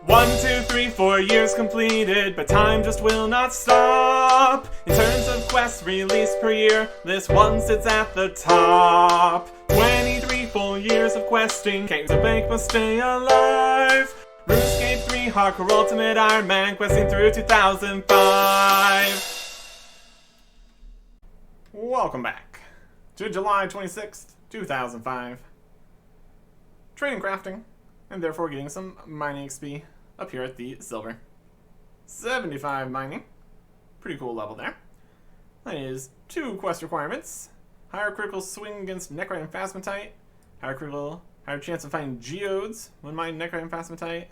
1, 2, 3, 4 years completed, but time just will not stop. In terms of quests released per year, this one sits at the top. 23 full years of questing, Caves of Bank must stay alive. RuneScape 3 Hardcore Ultimate Ironman, questing through 2005. Welcome back to July 26th, 2005. Trading crafting, and therefore getting some mining XP up here at the silver. 75 mining. Pretty cool level there. That is 2 quest requirements. Higher critical swing against Necrite and Phasmatite. Higher chance of finding geodes when mining Necrite and Phasmatite.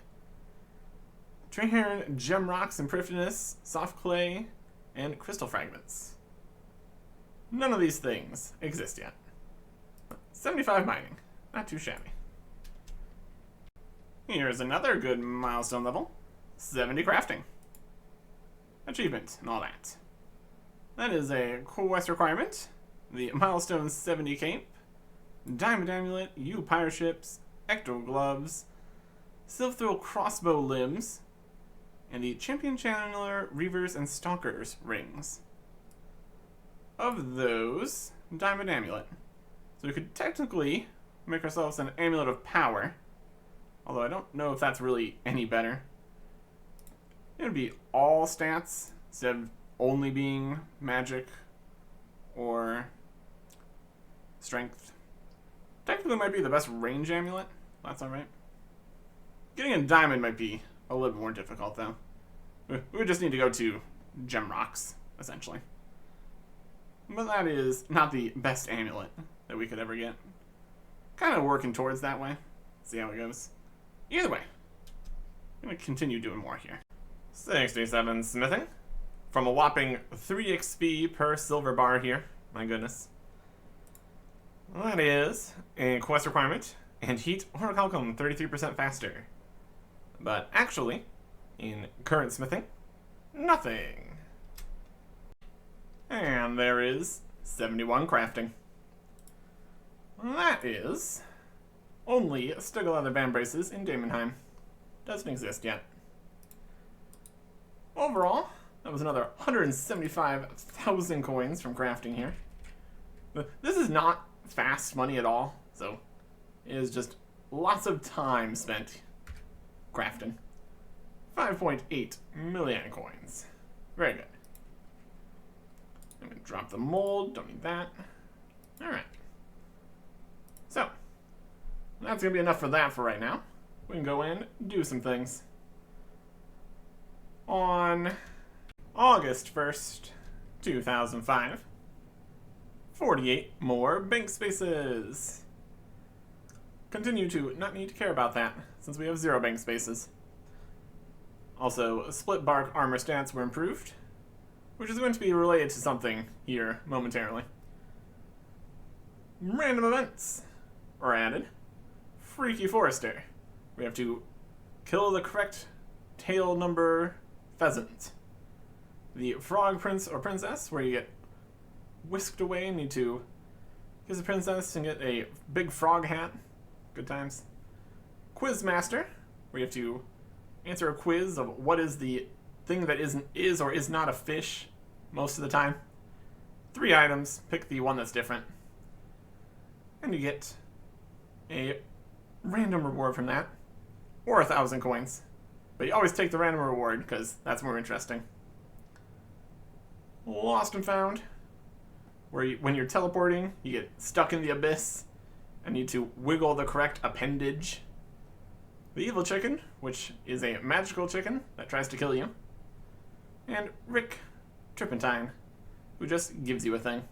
Traherne gem rocks and Prifdinous, soft clay, and crystal fragments. None of these things exist yet. 75 mining. Not too shabby. Here's another good milestone level. 70 crafting. Achievement and all that. That is a quest requirement. The milestone 70 cape. Diamond amulet, U pyre ships, ecto gloves, Silvthrill crossbow limbs, and the champion channeler, reavers, and stalkers rings. Of those, diamond amulet. So we could technically make ourselves an amulet of power. Although I don't know if that's really any better. It would be all stats instead of only being magic or strength. Technically might be the best range amulet. That's alright. Getting a diamond might be a little bit more difficult though. We would just need to go to gem rocks, essentially. But that is not the best amulet that we could ever get. Kind of working towards that way. See how it goes. Either way, I'm going to continue doing more here. 67 smithing. From a whopping 3 XP per silver bar here. My goodness. That is a quest requirement. And heat orichalcum 33% faster. But actually, in current smithing, nothing. And there is 71 crafting. That is only Stiggle leather band braces in Daemonheim. Doesn't exist yet. Overall, that was another 175,000 coins from crafting here. This is not fast money at all, so it is just lots of time spent crafting. 5.8 million coins. Very good. I'm going to drop the mold, don't need that. Alright. So, that's going to be enough for that for right now. We can go in, do some things. On August 1st, 2005, 48 more bank spaces. Continue to not need to care about that, since we have 0 bank spaces. Also, split bark armor stats were improved, which is going to be related to something here momentarily. Random events are added. Freaky Forester. We have to kill the correct tail number pheasant. The Frog Prince or Princess, where you get whisked away and need to kiss the princess and get a big frog hat. Good times. Quizmaster, where you have to answer a quiz of what is the thing that is or is not a fish most of the time. 3 items, pick the one that's different. And you get a random reward from that, or 1,000 coins. But you always take the random reward, because that's more interesting. Lost and Found, where when you're teleporting, you get stuck in the abyss, and need to wiggle the correct appendage. The Evil Chicken, which is a magical chicken that tries to kill you. And Rick Turpentine, who just gives you a thing.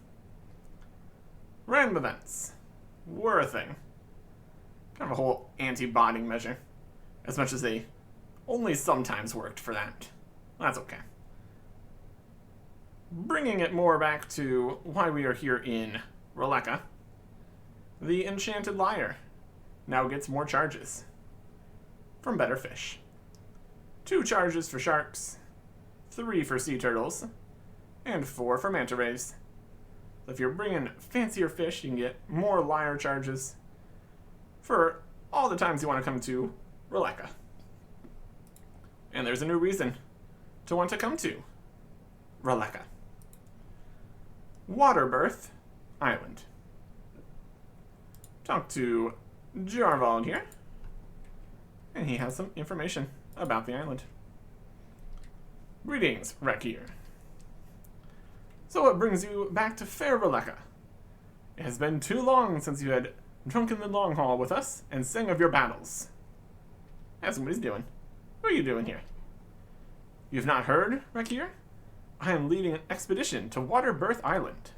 Random events were a thing. Kind of a whole anti-botting measure. As much as they only sometimes worked for that. That's okay. Bringing it more back to why we are here in Roleka. The Enchanted Lyre now gets more charges. From better fish. 2 charges for sharks, 3 for sea turtles, and 4 for manta rays. So if you're bringing fancier fish, you can get more lyre charges for all the times you want to come to Roleka. And there's a new reason to want to come to Roleka. Waterbirth Island. Talk to Jarvald here. And he has some information about the island. Greetings, Rakir. So what brings you back to fair Roleka? It has been too long since you had drunken the long haul with us and sang of your battles. Ask him what he's doing. What are you doing here? You have not heard, Rakir? I am leading an expedition to Waterbirth Island.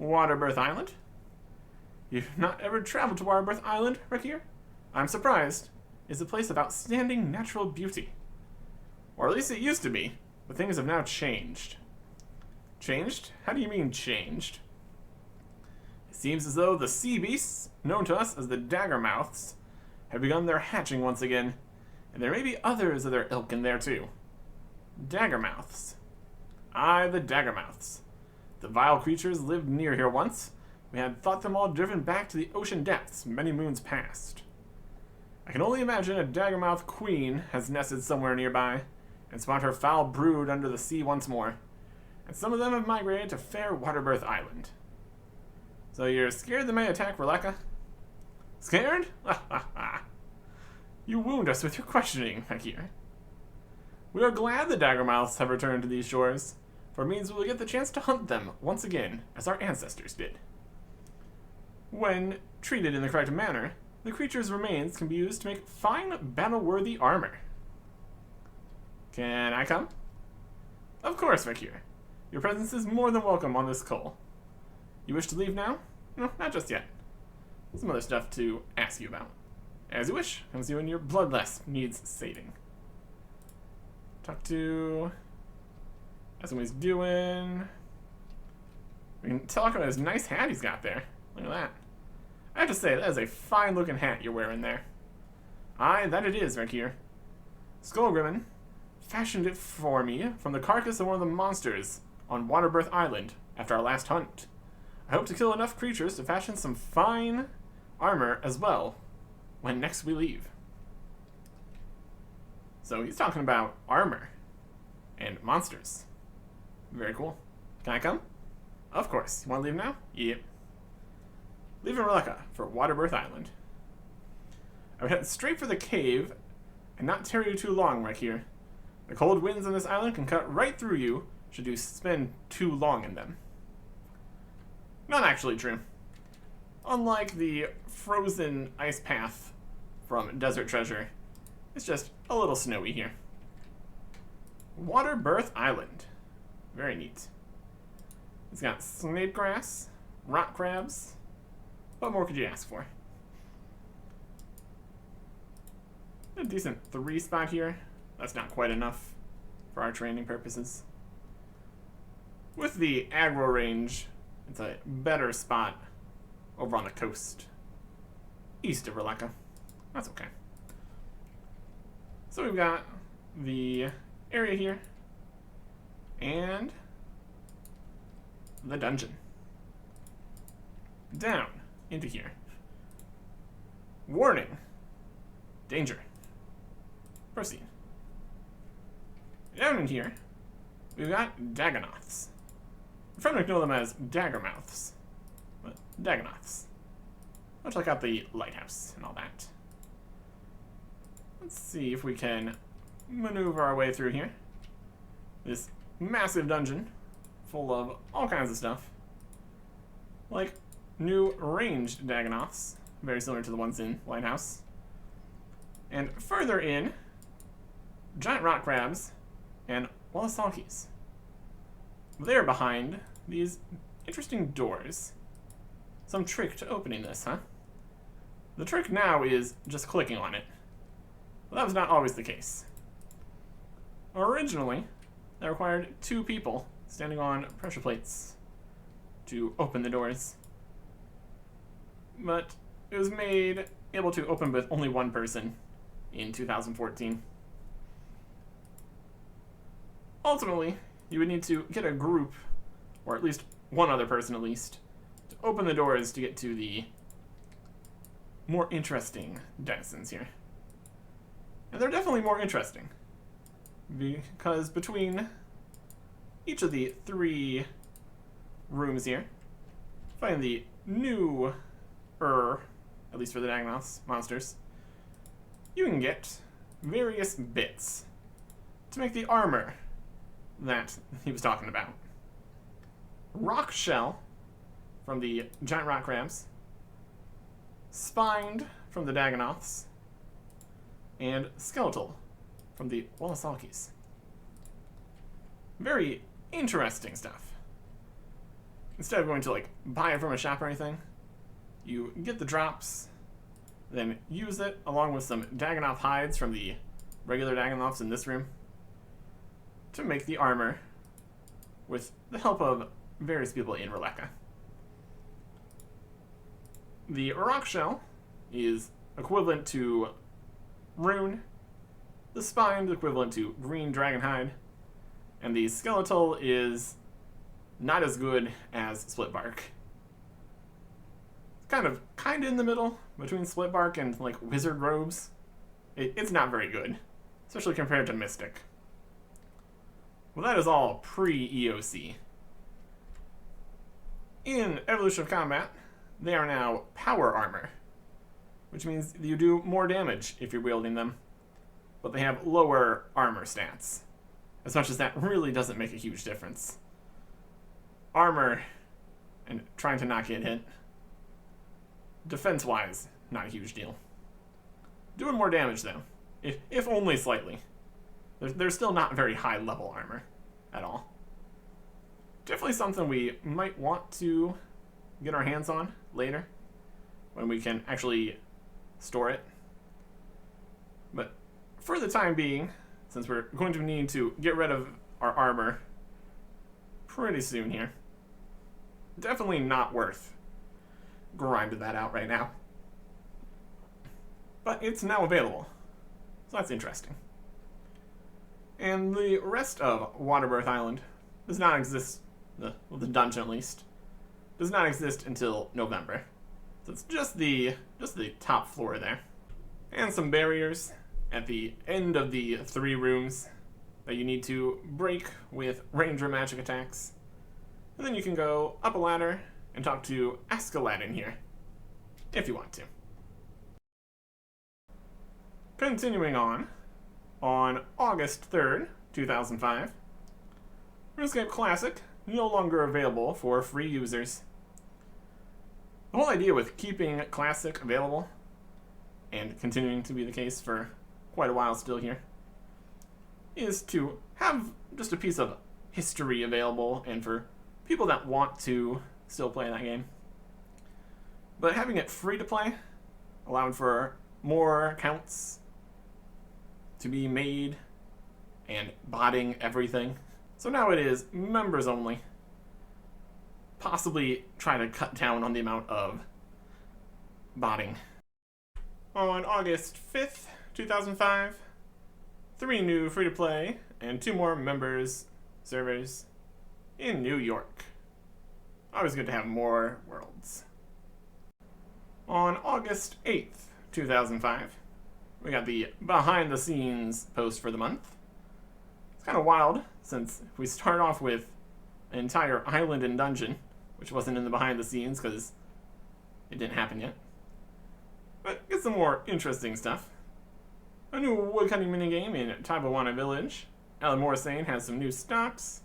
Waterbirth Island? You've not ever traveled to Waterbirth Island, Rakir? I'm surprised. It's a place of outstanding natural beauty. Or at least it used to be, but things have now changed. Changed? How do you mean changed? It seems as though the sea beasts, known to us as the Daggermouths, have begun their hatching once again, and there may be others of their ilk in there too. Daggermouths. Aye, the Daggermouths. The vile creatures lived near here once. We had thought them all driven back to the ocean depths many moons past. I can only imagine a Daggermouth queen has nested somewhere nearby, and spawned her foul brood under the sea once more, and some of them have migrated to fair Waterbirth Island. So you're scared they may attack Roleka? Scared? You wound us with your questioning, Rakir. We are glad the Daggermouths have returned to these shores, for it means we will get the chance to hunt them once again, as our ancestors did. When treated in the correct manner, the creature's remains can be used to make fine, battle-worthy armor. Can I come? Of course, Rakir. Your presence is more than welcome on this call. You wish to leave now? No, not just yet. Some other stuff to ask you about. As you wish, comes you when your bloodlust needs sating. Talk to... Ask him what he's doing. We can talk about his nice hat he's got there. Look at that. I have to say, that is a fine-looking hat you're wearing there. Aye, that it is, Rakir. Skullgrimmon fashioned it for me from the carcass of one of the monsters on Waterbirth Island after our last hunt. I hope to kill enough creatures to fashion some fine armor as well when next we leave. So he's talking about armor and monsters. Very cool. Can I come? Of course. You want to leave now? Yep. Leaving Roleka for Waterbirth Island. I would head straight for the cave and not tarry you too long, Rakir. The cold winds on this island can cut right through you should you spend too long in them. Not actually true. Unlike the frozen ice path from Desert Treasure, it's just a little snowy here. Waterbirth Island. Very neat. It's got snake grass, rock crabs. What more could you ask for? A decent 3 spot here. That's not quite enough for our training purposes. With the aggro range, it's a better spot over on the coast, east of Roleka. That's okay. So we've got the area here, and the dungeon. Down into here. Warning. Danger. Proceed. Down in here, we've got Dagonoths. I'm trying to know them as Daggermouths, but Dagonoths. Much like out the lighthouse and all that. Let's see if we can maneuver our way through here. This massive dungeon full of all kinds of stuff. Like new ranged Dagonoths, very similar to the ones in Lighthouse. And further in, giant rock crabs and Wallasalkis. They're behind these interesting doors. Some trick to opening this, huh? The trick now is just clicking on it. Well, that was not always the case. Originally, that required 2 people standing on pressure plates to open the doors. But it was made able to open with only 1 person in 2014. Ultimately, you would need to get a group, or at least 1 other person at least, to open the doors to get to the more interesting denizens here. And they're definitely more interesting, because between each of the 3 rooms here, find the new, at least for the Dagonoths monsters, you can get various bits to make the armor that he was talking about. Rock shell from the giant rock crabs, spined from the Dagonoths, and skeletal from the Wallasalkis. Very interesting stuff. Instead of going to like buy it from a shop or anything, you get the drops, then use it along with some Dagonoth hides from the regular Dagonoths in this room to make the armor with the help of various people in Releka. The rock shell is equivalent to rune, the spine is equivalent to green dragon hide, and the skeletal is not as good as split bark. Kind of in the middle between split bark and like wizard robes. It's not very good, especially compared to mystic. Well, that is all pre-EOC. In Evolution of Combat, they are now power armor, which means you do more damage if you're wielding them, but they have lower armor stats, as much as that really doesn't make a huge difference. Armor and trying to not get hit, defense-wise, not a huge deal. Doing more damage, though, if only slightly. They're still not very high-level armor at all. Definitely something we might want to get our hands on later, when we can actually store it. But for the time being, since we're going to need to get rid of our armor pretty soon here, definitely not worth grinding that out right now. But it's now available, so that's interesting. And the rest of Waterbirth Island does not exist, the dungeon at least, does not exist until November. So it's just the top floor there. And some barriers at the end of the 3 rooms that you need to break with ranger magic attacks. And then you can go up a ladder and talk to Askeladdin here, if you want to. Continuing on August 3rd, 2005, RuneScape Classic no longer available for free users. The whole idea with keeping Classic available, and continuing to be the case for quite a while still here, is to have just a piece of history available and for people that want to still play that game. But having it free to play allowed for more accounts to be made and botting everything. So now it is members only. Possibly try to cut down on the amount of botting. On August 5th, 2005, 3 new free-to-play and 2 more members servers in New York. Always good to have more worlds. On August 8th, 2005, we got the behind-the-scenes post for the month. It's kind of wild, since we start off with an entire island and dungeon, which wasn't in the behind-the-scenes because it didn't happen yet. But get some more interesting stuff. A new woodcutting minigame in Taibawana Village. Alan Morrisane has some new stocks,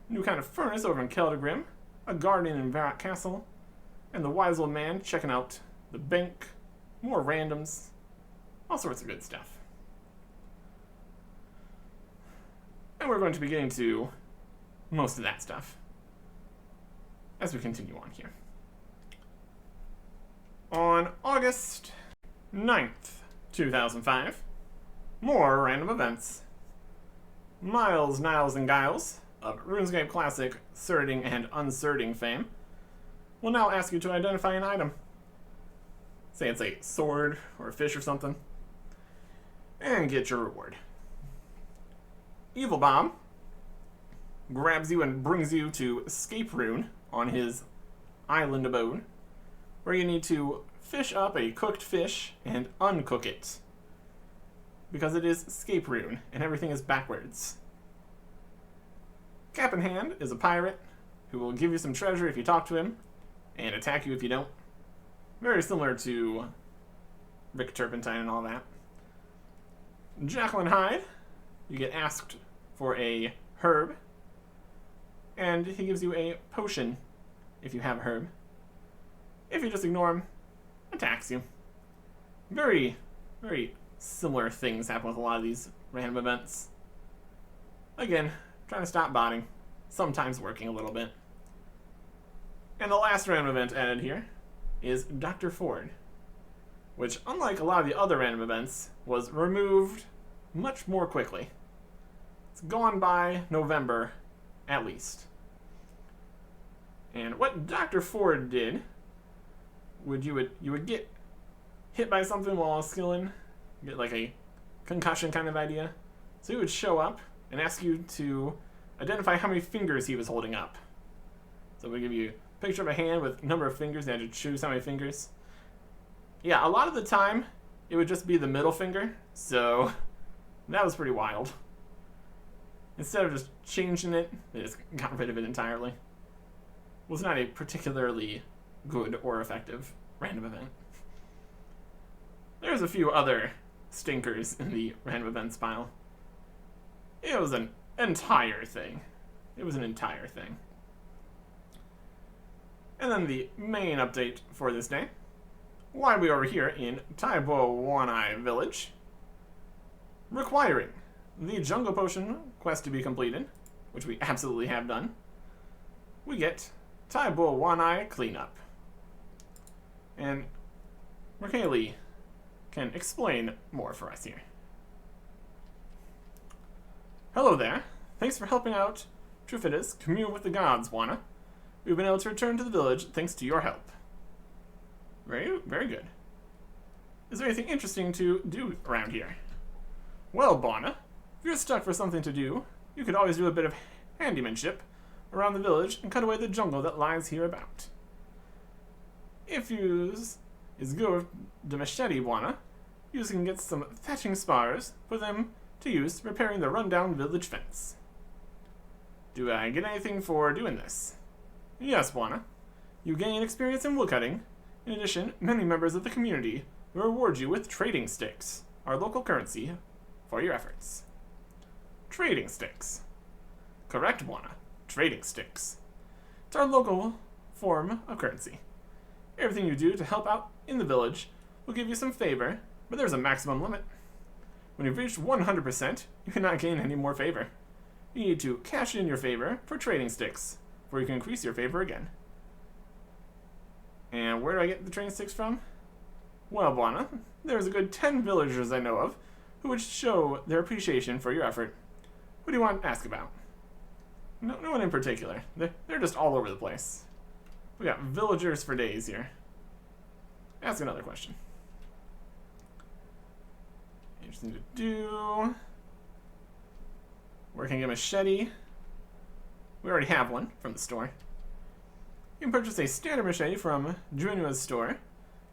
a new kind of furnace over in Keldagrim, a garden in Varak Castle, and the wise old man checking out the bank, more randoms, all sorts of good stuff. And we're going to be getting to most of that stuff as we continue on here. On August 9th, 2005, more random events. Miles, Niles, and Giles of RuneScape Classic Surting and Unsurting fame will now ask you to identify an item. Say it's a sword or a fish or something, and get your reward. Evil Bomb grabs you and brings you to Escape Rune on his island abode, where you need to fish up a cooked fish and uncook it. because it is Scape Rune, and everything is backwards. Cap in Hand is a pirate who will give you some treasure if you talk to him, and attack you if you don't. Very similar to Rick Turpentine and all that. Jacqueline Hyde, you get asked for a herb, and he gives you a potion if you have a herb. If you just ignore him, attacks you. Very, very similar things happen with a lot of these random events. Again, trying to stop botting, sometimes working a little bit. And the last random event added here is Dr. Ford, which, unlike a lot of the other random events, was removed much more quickly. It's gone by November, at least. And what Dr. Ford did, you would get hit by something while skilling, get like a concussion kind of idea. So he would show up and ask you to identify how many fingers he was holding up. So we give you a picture of a hand with a number of fingers, and you had to choose how many fingers. Yeah, a lot of the time, it would just be the middle finger, so that was pretty wild. Instead of just changing it, they just got rid of it entirely. It was not a particularly good or effective random event. There's a few other stinkers in the random events pile. It was an entire thing. It was an entire thing. And then the main update for this day. Why we are here in Taibo One-Eye Village, requiring the Jungle Potion quest to be completed, which we absolutely have done. We get Taibo One-Eye Cleanup. And Merkaylee can explain more for us here. Hello there. Thanks for helping out Trufidus commune with the gods, Wana. We've been able to return to the village thanks to your help. Very, very good. Is there anything interesting to do around here? Well, Bonna, if you're stuck for something to do, you could always do a bit of handymanship around the village and cut away the jungle that lies hereabout. If you is go with the machete, Bonna, you can get some thatching spars for them to use repairing the rundown village fence. Do I get anything for doing this? Yes, Bonna. You gain experience in woodcutting. In addition, many members of the community will reward you with trading sticks, our local currency, for your efforts. Trading sticks. Correct, Bwana. Trading sticks. It's our local form of currency. Everything you do to help out in the village will give you some favor, but there's a maximum limit. When you've reached 100%, you cannot gain any more favor. You need to cash in your favor for trading sticks, before you can increase your favor again. And where do I get the trading sticks from? Well, Bwana, there's a good 10 villagers I know of who would show their appreciation for your effort. Who do you want to ask about? No one in particular. They're just all over the place. We got villagers for days here. Ask another question. Interesting to do. Where can I get a machete? We already have one from the store. You can purchase a standard machete from Junua's store.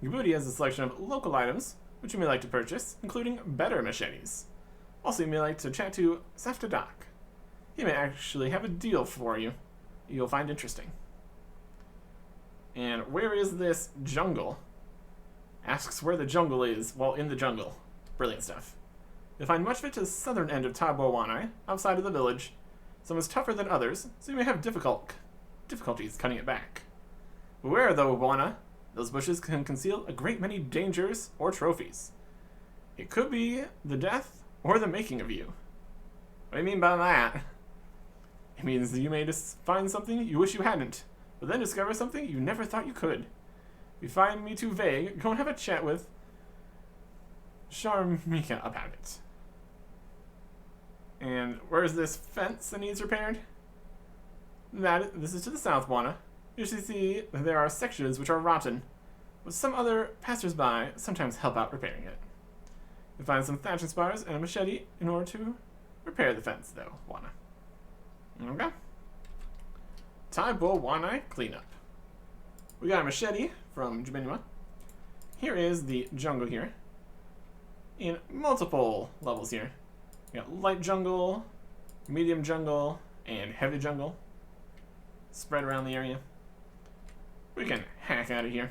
Djibouti has a selection of local items, which you may like to purchase, including better machetes. Also, you may like to chat to Saftadak. He may actually have a deal for you you'll find interesting. And where is this jungle? Asks where the jungle is while in the jungle. Brilliant stuff. You'll find much of it to the southern end of Tabowanai, outside of the village. Some is tougher than others, so you may have difficulties cutting it back. Beware though, Wana. Those bushes can conceal a great many dangers or trophies. It could be the death or the making of you. What do you mean by that? It means that you may just find something you wish you hadn't, but then discover something you never thought you could. If you find me too vague, go and have a chat with Sharmika about it. And where's this fence that needs repaired? This is to the south, Wana. You should see that there are sections which are rotten, but some other passers-by sometimes help out repairing it. You'll find some thatching spars and a machete in order to repair the fence, though, Wana. Okay. Taibo Wanai Cleanup. We got a machete from Jabinua. Here is the jungle here. in multiple levels here. We got light jungle, medium jungle, and heavy jungle spread around the area. We can hack out of here.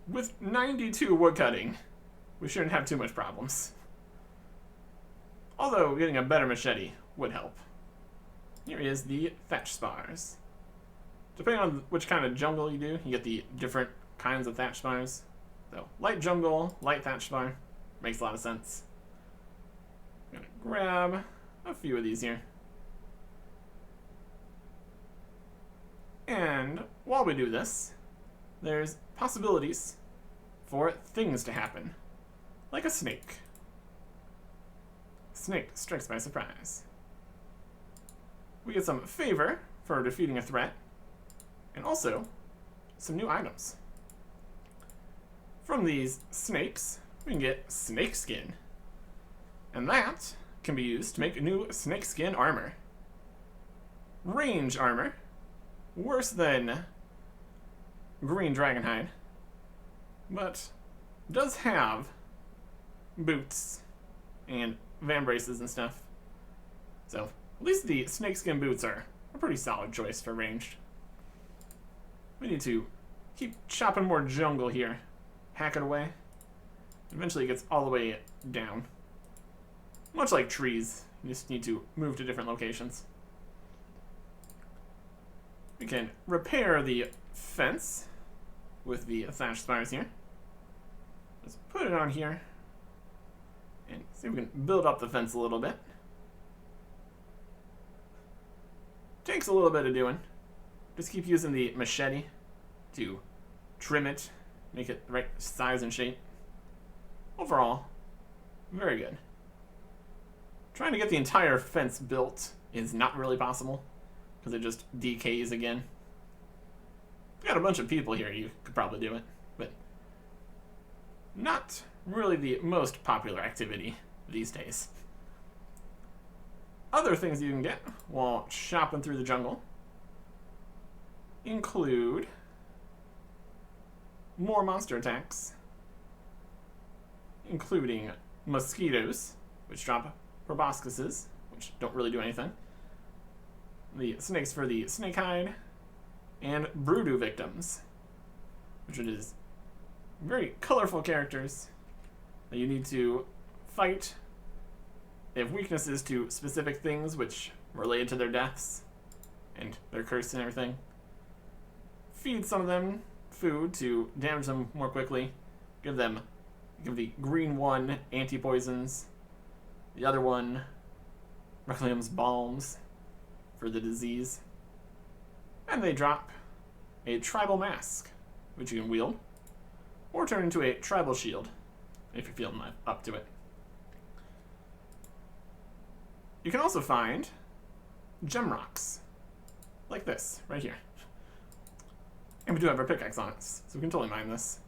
With 92 woodcutting, we shouldn't have too much problems. Although getting a better machete would help. Here is the thatch spars. Depending on which kind of jungle you do, you get the different kinds of thatch spars. So, light jungle, light thatch spar, makes a lot of sense. I'm gonna grab a few of these here. And while we do this, there's possibilities for things to happen. Like a snake. Snake strikes by surprise. We get some favor for defeating a threat, and also some new items. From these snakes, we can get snake skin, and that can be used to make new snake skin armor. Range armor, worse than green dragon hide, but does have boots and van braces and stuff. So at least the snakeskin boots are a pretty solid choice for ranged. We need to keep chopping more jungle here. Hack it away. Eventually it gets all the way down. Much like trees, you just need to move to different locations. We can repair the fence with the thatch spires here. Let's put it on here and see if we can build up the fence a little bit. Takes a little bit of doing. Just keep using the machete to trim it, make it the right size and shape. Overall, very good. Trying to get the entire fence built is not really possible because it just decays again. We've got a bunch of people here, you could probably do it, but not really the most popular activity these days. Other things you can get while shopping through the jungle include more monster attacks, including mosquitoes, which drop proboscises, which don't really do anything, the snakes for the snake hide, and Broodoo victims, which is very colorful characters that you need to fight. They have weaknesses to specific things which relate to their deaths and their curse and everything. Feed some of them food to damage them more quickly. Give the green one anti-poisons, the other one Requiliem's balms for the disease. And they drop a tribal mask, which you can wield, or turn into a tribal shield if you're feeling up to it. You can also find gem rocks, like this, right here. And we do have our pickaxe on it, so we can totally mine this.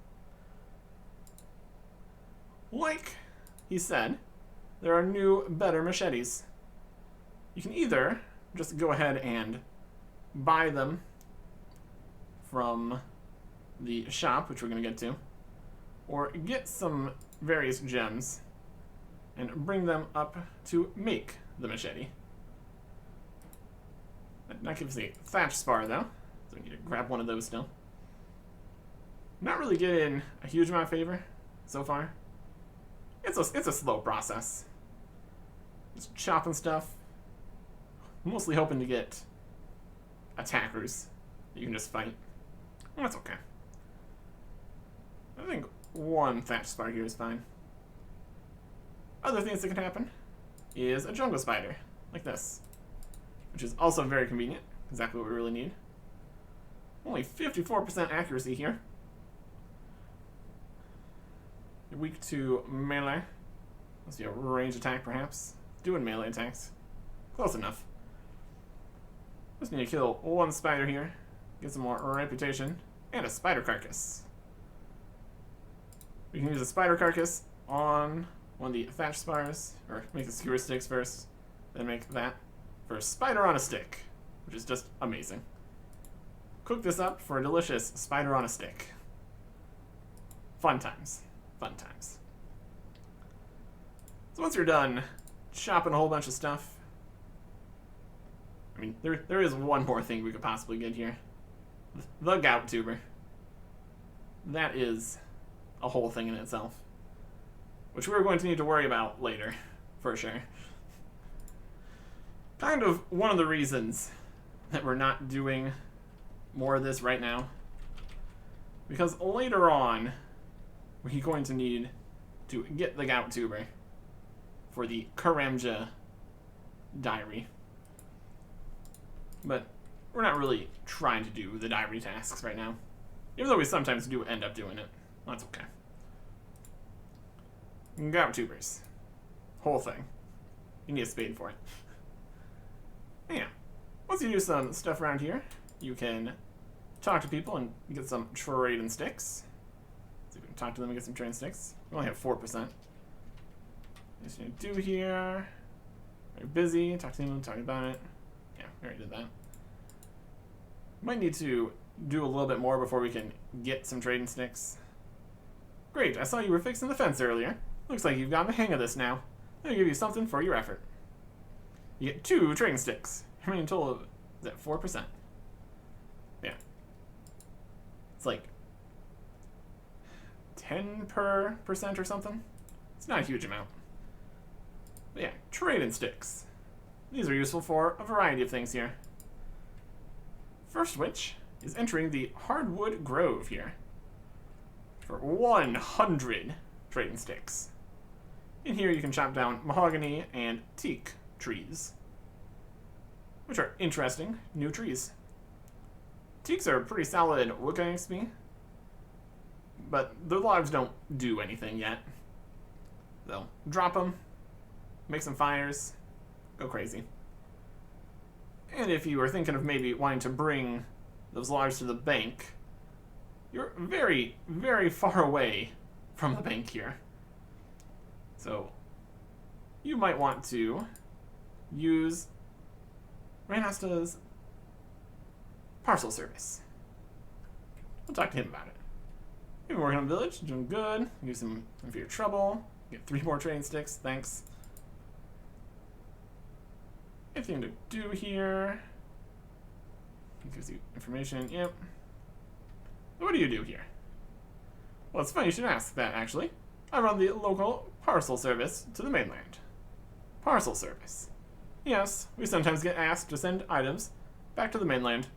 Like he said, there are new, better machetes. You can either just go ahead and buy them from the shop, which we're going to get to, or get some various gems and bring them up to make the machete. That gives the thatch spar though, so we need to grab one of those still. Not really getting a huge amount of favor so far. It's a slow process. Just chopping stuff. Mostly hoping to get attackers that you can just fight. Well, that's okay. I think one thatch spar here is fine. Other things that can happen is a jungle spider, like this, which is also very convenient. Exactly what we really need. Only 54% accuracy here. You're weak to melee. Let's see, a range attack perhaps. Doing melee attacks. Close enough. Just need to kill one spider here. Get some more reputation. And a spider carcass. We can use a spider carcass on one of the thatch spars, or make the skewer sticks first, then make that for a spider on a stick, which is just amazing. Cook this up for a delicious spider on a stick. Fun times. Fun times. So once you're done chopping a whole bunch of stuff, I mean, there is one more thing we could possibly get here. The gout tuber. That is a whole thing in itself, which we're going to need to worry about later, for sure. Kind of one of the reasons that we're not doing more of this right now, because later on, we're going to need to get the gout tuber for the Karamja diary. But we're not really trying to do the diary tasks right now, even though we sometimes do end up doing it. That's okay. Gout tubers. Whole thing. You need a spade for it. Yeah. Once you do some stuff around here, you can talk to people and get some trade and sticks. See if we can talk to them and get some trade and sticks. We only have 4%. Just need to do here. Very busy. Talk to them, talk about it. Yeah, we already did that. Might need to do a little bit more before we can get some trading sticks. Great, I saw you were fixing the fence earlier. Looks like you've gotten the hang of this now. I'll give you something for your effort. You get 2 trading sticks. Your main total is at 4%. Yeah. It's like 10% or something. It's not a huge amount. But yeah, trading sticks. These are useful for a variety of things here. First which is entering the Hardwood Grove here for 100 trading sticks. In here you can chop down mahogany and teak trees, which are interesting new trees. Teaks are pretty solid wood cutting XP, but their logs don't do anything yet. So drop them, make some fires, go crazy. And if you are thinking of maybe wanting to bring those logs to the bank, you're very, very far away from the bank here. So you might want to use Ranasta's parcel service. We'll talk to him about it. You've been working on the village, doing good. Use some for your trouble. Get 3 more trading sticks, thanks. Anything to do here? It gives you information, yep. What do you do here? Well, it's funny you should ask that, actually. I run the local parcel service to the mainland. Parcel service. Yes, we sometimes get asked to send items back to the mainland.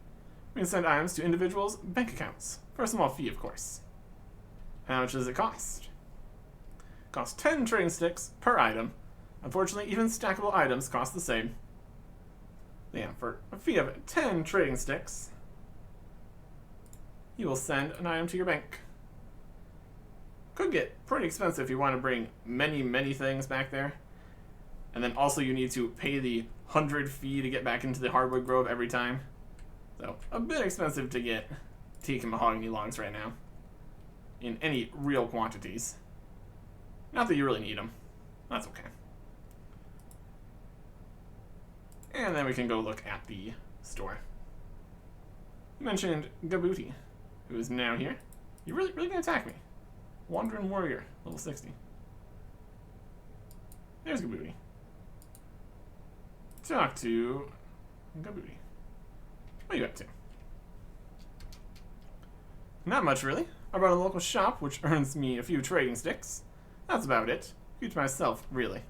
We can send items to individuals' bank accounts, for a small fee, of course. How much does it cost? It costs 10 trading sticks per item. Unfortunately, even stackable items cost the same. Yeah, for a fee of 10 trading sticks, you will send an item to your bank. Could get pretty expensive if you want to bring many, many things back there. And then also you need to pay the 100 fee to get back into the Hardwood Grove every time. So, a bit expensive to get teak and mahogany logs right now. In any real quantities. Not that you really need them. That's okay. And then we can go look at the store. You mentioned Gabuti, who is now here. You really gonna attack me? Wandering Warrior, level 60. There's Gabuti. Talk to Gabuti. What are you up to? Not much, really. I run a local shop, which earns me a few trading sticks. That's about it. Keep to myself, really.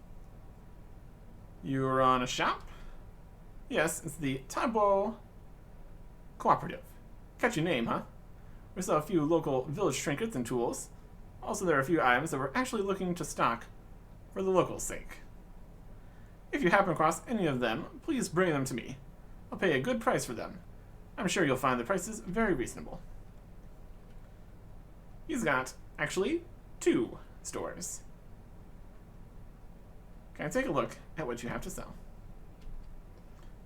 You run a shop? Yes, it's the Tabo Cooperative. Catchy name, huh? We sell a few local village trinkets and tools. Also, there are a few items that we're actually looking to stock for the locals' sake. If you happen across any of them, please bring them to me. I'll pay a good price for them. I'm sure you'll find the prices very reasonable. He's got, actually, 2 stores. Can I take a look at what you have to sell?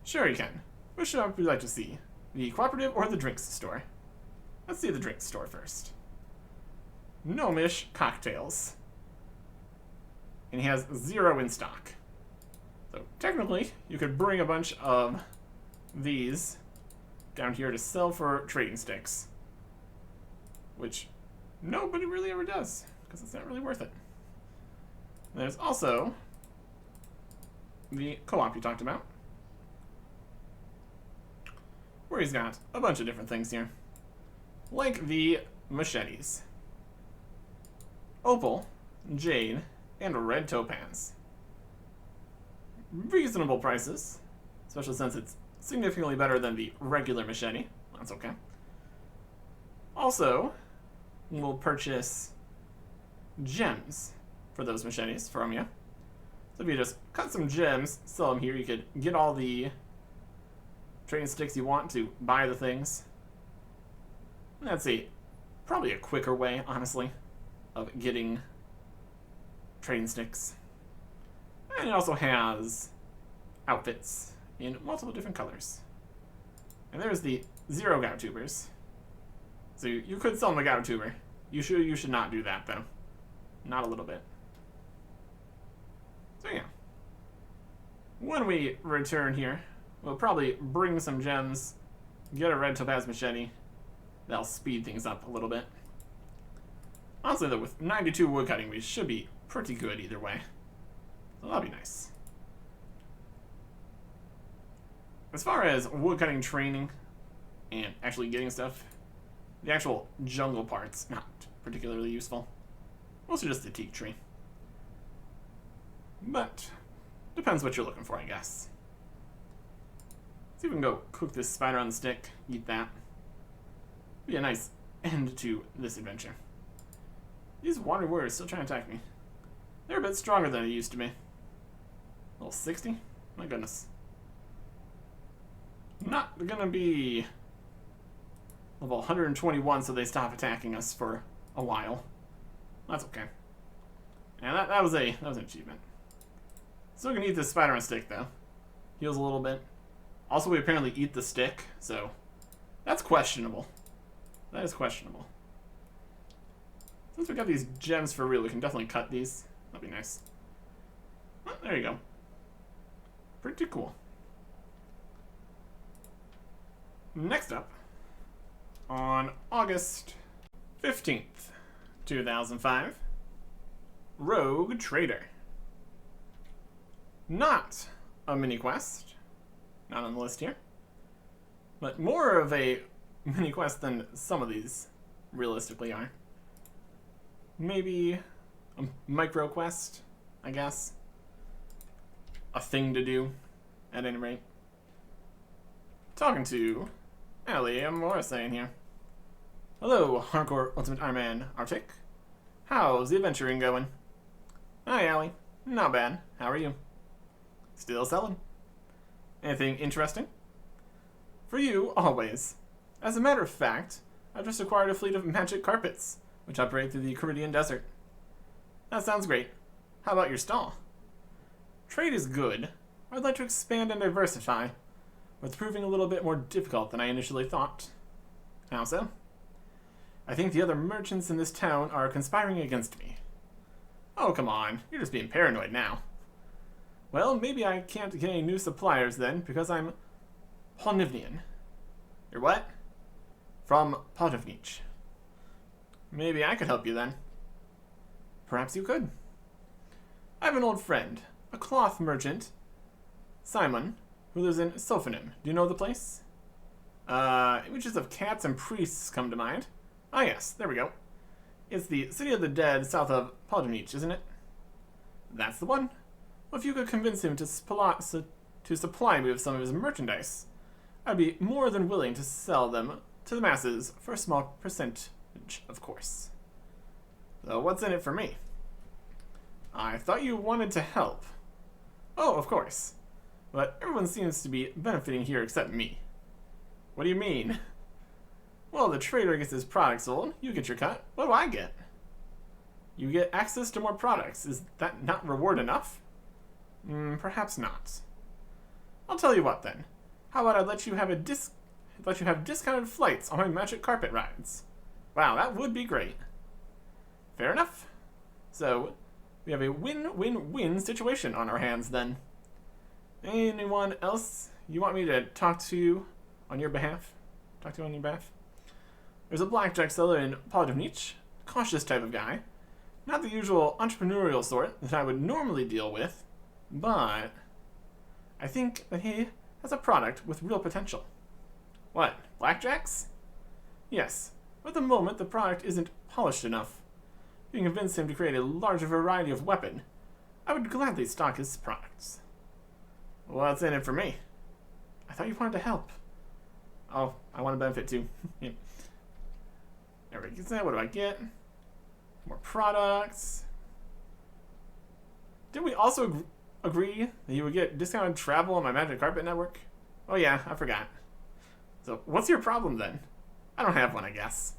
Sure you can. Which shop would you like to see? The cooperative or the drinks store? Let's see the drinks store first. Gnomish cocktails. And he has 0 in stock. So technically, you could bring a bunch of these down here to sell for trading sticks. Which nobody really ever does, because it's not really worth it. There's also the co-op you talked about, where he's got a bunch of different things here, like the machetes, opal, jade, and red topaz. Reasonable prices, especially since it's significantly better than the regular machete. That's okay. Also, we'll purchase gems for those machetes from you. So if you just cut some gems, sell them here, you could get all the trading sticks you want to buy the things. And that's probably a quicker way, honestly, of getting trading sticks. And it also has outfits in multiple different colors. And there's the 0 gout tubers. So you could sell them a gout tuber. You should not do that, though. Not a little bit. So yeah. When we return here, we'll probably bring some gems, get a red topaz machete. That'll speed things up a little bit. Honestly, though, with 92 woodcutting, we should be pretty good either way. So that'll be nice. As far as woodcutting training and actually getting stuff, the actual jungle part's not particularly useful. Mostly just the teak tree. But, depends what you're looking for, I guess. See if we can go cook this spider on the stick, eat that. Be a nice end to this adventure. These water warriors still trying to attack me. They're a bit stronger than they used to be. Level 60? My goodness. Not gonna be level 121 so they stop attacking us for a while. That's okay. And that was an achievement. Still gonna eat this spider on stick though. Heals a little bit. Also, we apparently eat the stick, so that's questionable. That is questionable. Since we got these gems for real, we can definitely cut these. That'd be nice. Oh, there you go. Pretty cool. Next up, on August 15th, 2005, Rogue Trader. Not a mini quest, not on the list here, but more of a mini quest than some of these realistically are. Maybe a micro quest, I guess. A thing to do, at any rate. Talking to Ellie and Morrison here. Hello, Hardcore Ultimate Ironman Artic. How's the adventuring going? Hi, Allie. Not bad. How are you? Still selling. Anything interesting? For you, always. As a matter of fact, I've just acquired a fleet of magic carpets, which operate through the Caribbean desert. That sounds great. How about your stall? Trade is good. I'd like to expand and diversify, but it's proving a little bit more difficult than I initially thought. How so? I think the other merchants in this town are conspiring against me. Oh, come on. You're just being paranoid now. Well, maybe I can't get any new suppliers then, because I'm Polnivnian. You're what? From Podovnich. Maybe I could help you then. Perhaps you could. I have an old friend, a cloth merchant, Simon, who lives in Sophonim. Do you know the place? Images of cats and priests come to mind. Ah yes, there we go. It's the City of the Dead south of Podovnich, isn't it? That's the one. Well, if you could convince him to supply me with some of his merchandise, I'd be more than willing to sell them to the masses for a small percentage, of course. So what's in it for me? I thought you wanted to help. Oh, of course. But everyone seems to be benefiting here except me. What do you mean? Well, the trader gets his products sold, you get your cut. What do I get? You get access to more products. Is that not reward enough? Perhaps not. I'll tell you what then. How about I let you have discounted flights on my magic carpet rides? Wow, that would be great. Fair enough. So, we have a win-win-win situation on our hands then. Anyone else you want me to talk to on your behalf? There's a blackjack seller in Podovnich. cautious type of guy. Not the usual entrepreneurial sort that I would normally deal with, but I think that he has a product with real potential. What, blackjacks? Yes, but at the moment the product isn't polished enough. If you can convince him to create a larger variety of weapon, I would gladly stock his products. What's in it for me? I thought you wanted to help. Oh, I want to benefit too. Yeah. Everybody gets that. What do I get? More products. Didn't we also agree that you would get discounted travel on my Magic Carpet network? Oh yeah, I forgot. So, what's your problem then? I don't have one, I guess.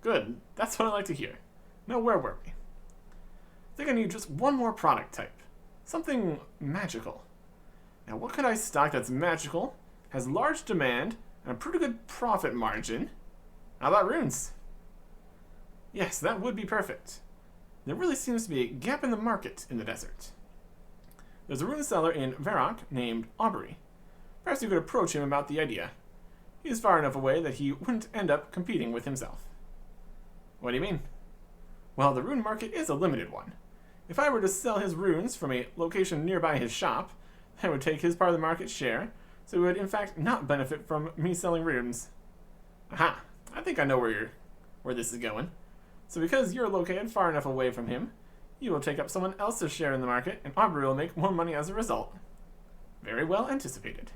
Good, that's what I like to hear. Now, where were we? I think I need just one more product type. Something magical. Now, what could I stock that's magical, has large demand, and a pretty good profit margin? How about runes? Yes, that would be perfect. There really seems to be a gap in the market in the desert. There's a rune seller in Varrock named Aubrey. Perhaps you could approach him about the idea. He's far enough away that he wouldn't end up competing with himself. What do you mean? Well, the rune market is a limited one. If I were to sell his runes from a location nearby his shop, that would take his part of the market share, so he would in fact not benefit from me selling runes. Aha! I think I know where this is going. So because you're located far enough away from him, you will take up someone else's share in the market, and Aubrey will make more money as a result. Very well anticipated.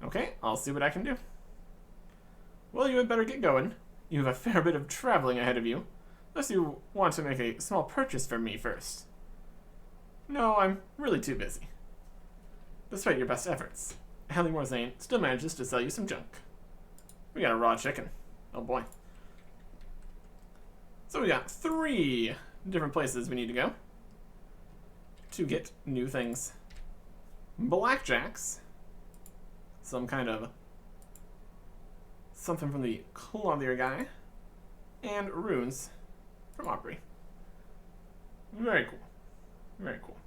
Okay, I'll see what I can do. Well, you had better get going. You have a fair bit of traveling ahead of you, unless you want to make a small purchase from me first. No, I'm really too busy. Despite your best efforts, Allie Morzane still manages to sell you some junk. We got a raw chicken. Oh boy. So we got 3 different places we need to go to get new things. Blackjacks. Some kind of something from the clothier guy. And runes from Aubrey. Very cool. Very cool.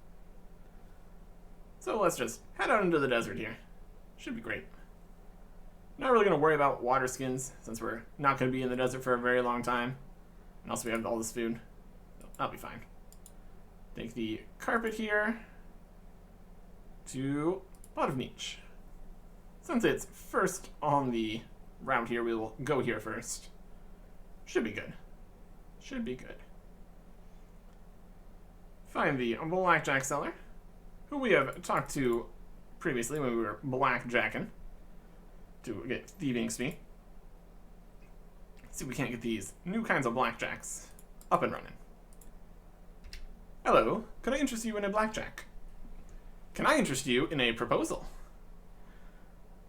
So let's just head out into the desert here. Should be great. Not really going to worry about water skins, since we're not going to be in the desert for a very long time. And also we have all this food. So that'll be fine. Take the carpet here to a lot of niche. Since it's first on the route here, we will go here first. Should be good. Should be good. Find the blackjack seller, who we have talked to previously when we were blackjacking to get thieving XP. See if we can't get these new kinds of blackjacks up and running. Hello, could I interest you in a blackjack? Can I interest you in a proposal?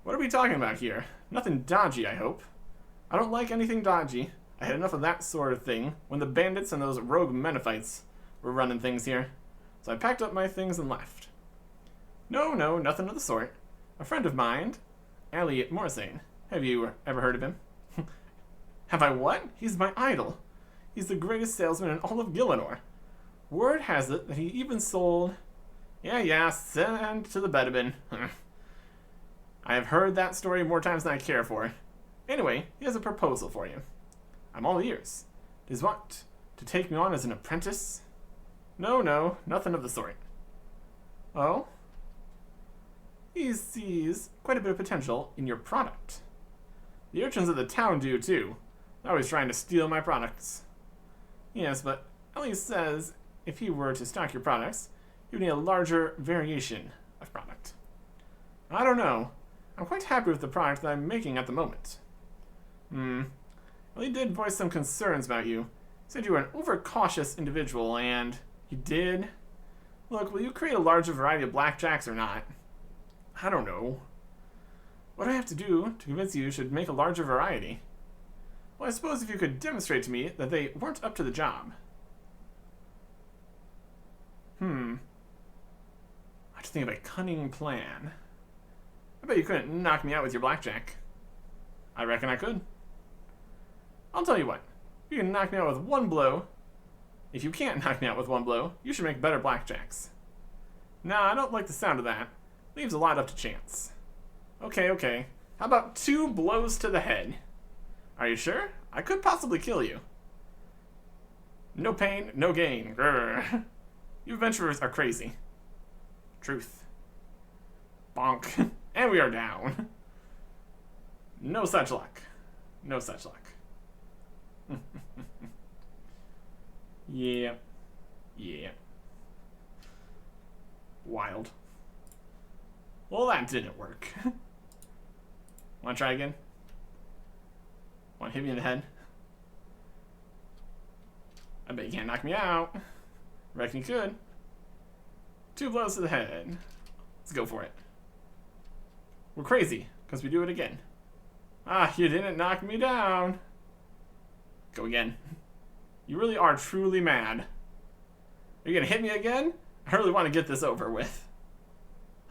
What are we talking about here? Nothing dodgy, I hope. I don't like anything dodgy. I had enough of that sort of thing when the bandits and those rogue Menophites were running things here. So I packed up my things and left. No, nothing of the sort. A friend of mine, Allie Morzane. Have you ever heard of him? Have I what? He's my idol. He's the greatest salesman in all of Gillinor. Word has it that he even sold... Yeah, send to the Bedabin. I have heard that story more times than I care for. Anyway, he has a proposal for you. I'm all ears. Does what? To take me on as an apprentice? No, nothing of the sort. Oh? He sees quite a bit of potential in your product. The urchins of the town do too. They're always trying to steal my products. Yes, but Ellie says if he were to stock your products, you would need a larger variation of product. I don't know. I'm quite happy with the product that I'm making at the moment. Ellie did voice some concerns about you. Said you were an overcautious individual and... You did? Look, will you create a larger variety of blackjacks or not? I don't know. What do I have to do to convince you should make a larger variety? Well, I suppose if you could demonstrate to me that they weren't up to the job. I have to think of a cunning plan. I bet you couldn't knock me out with your blackjack. I reckon I could. I'll tell you what. You can knock me out with one blow. If you can't knock me out with one blow, you should make better blackjacks. Nah, I don't like the sound of that. Leaves a lot up to chance. Okay. How about 2 blows to the head? Are you sure? I could possibly kill you. No pain, no gain. Grr. You adventurers are crazy. Truth. Bonk. And we are down. No such luck. No such luck. Yeah. Yeah. Wild. Well, that didn't work. Wanna try again? Wanna hit me in the head? I bet you can't knock me out. Reckon you could. 2 blows to the head. Let's go for it. We're crazy, because we do it again. Ah, you didn't knock me down. Go again. You really are truly mad. Are you gonna hit me again? I really want to get this over with.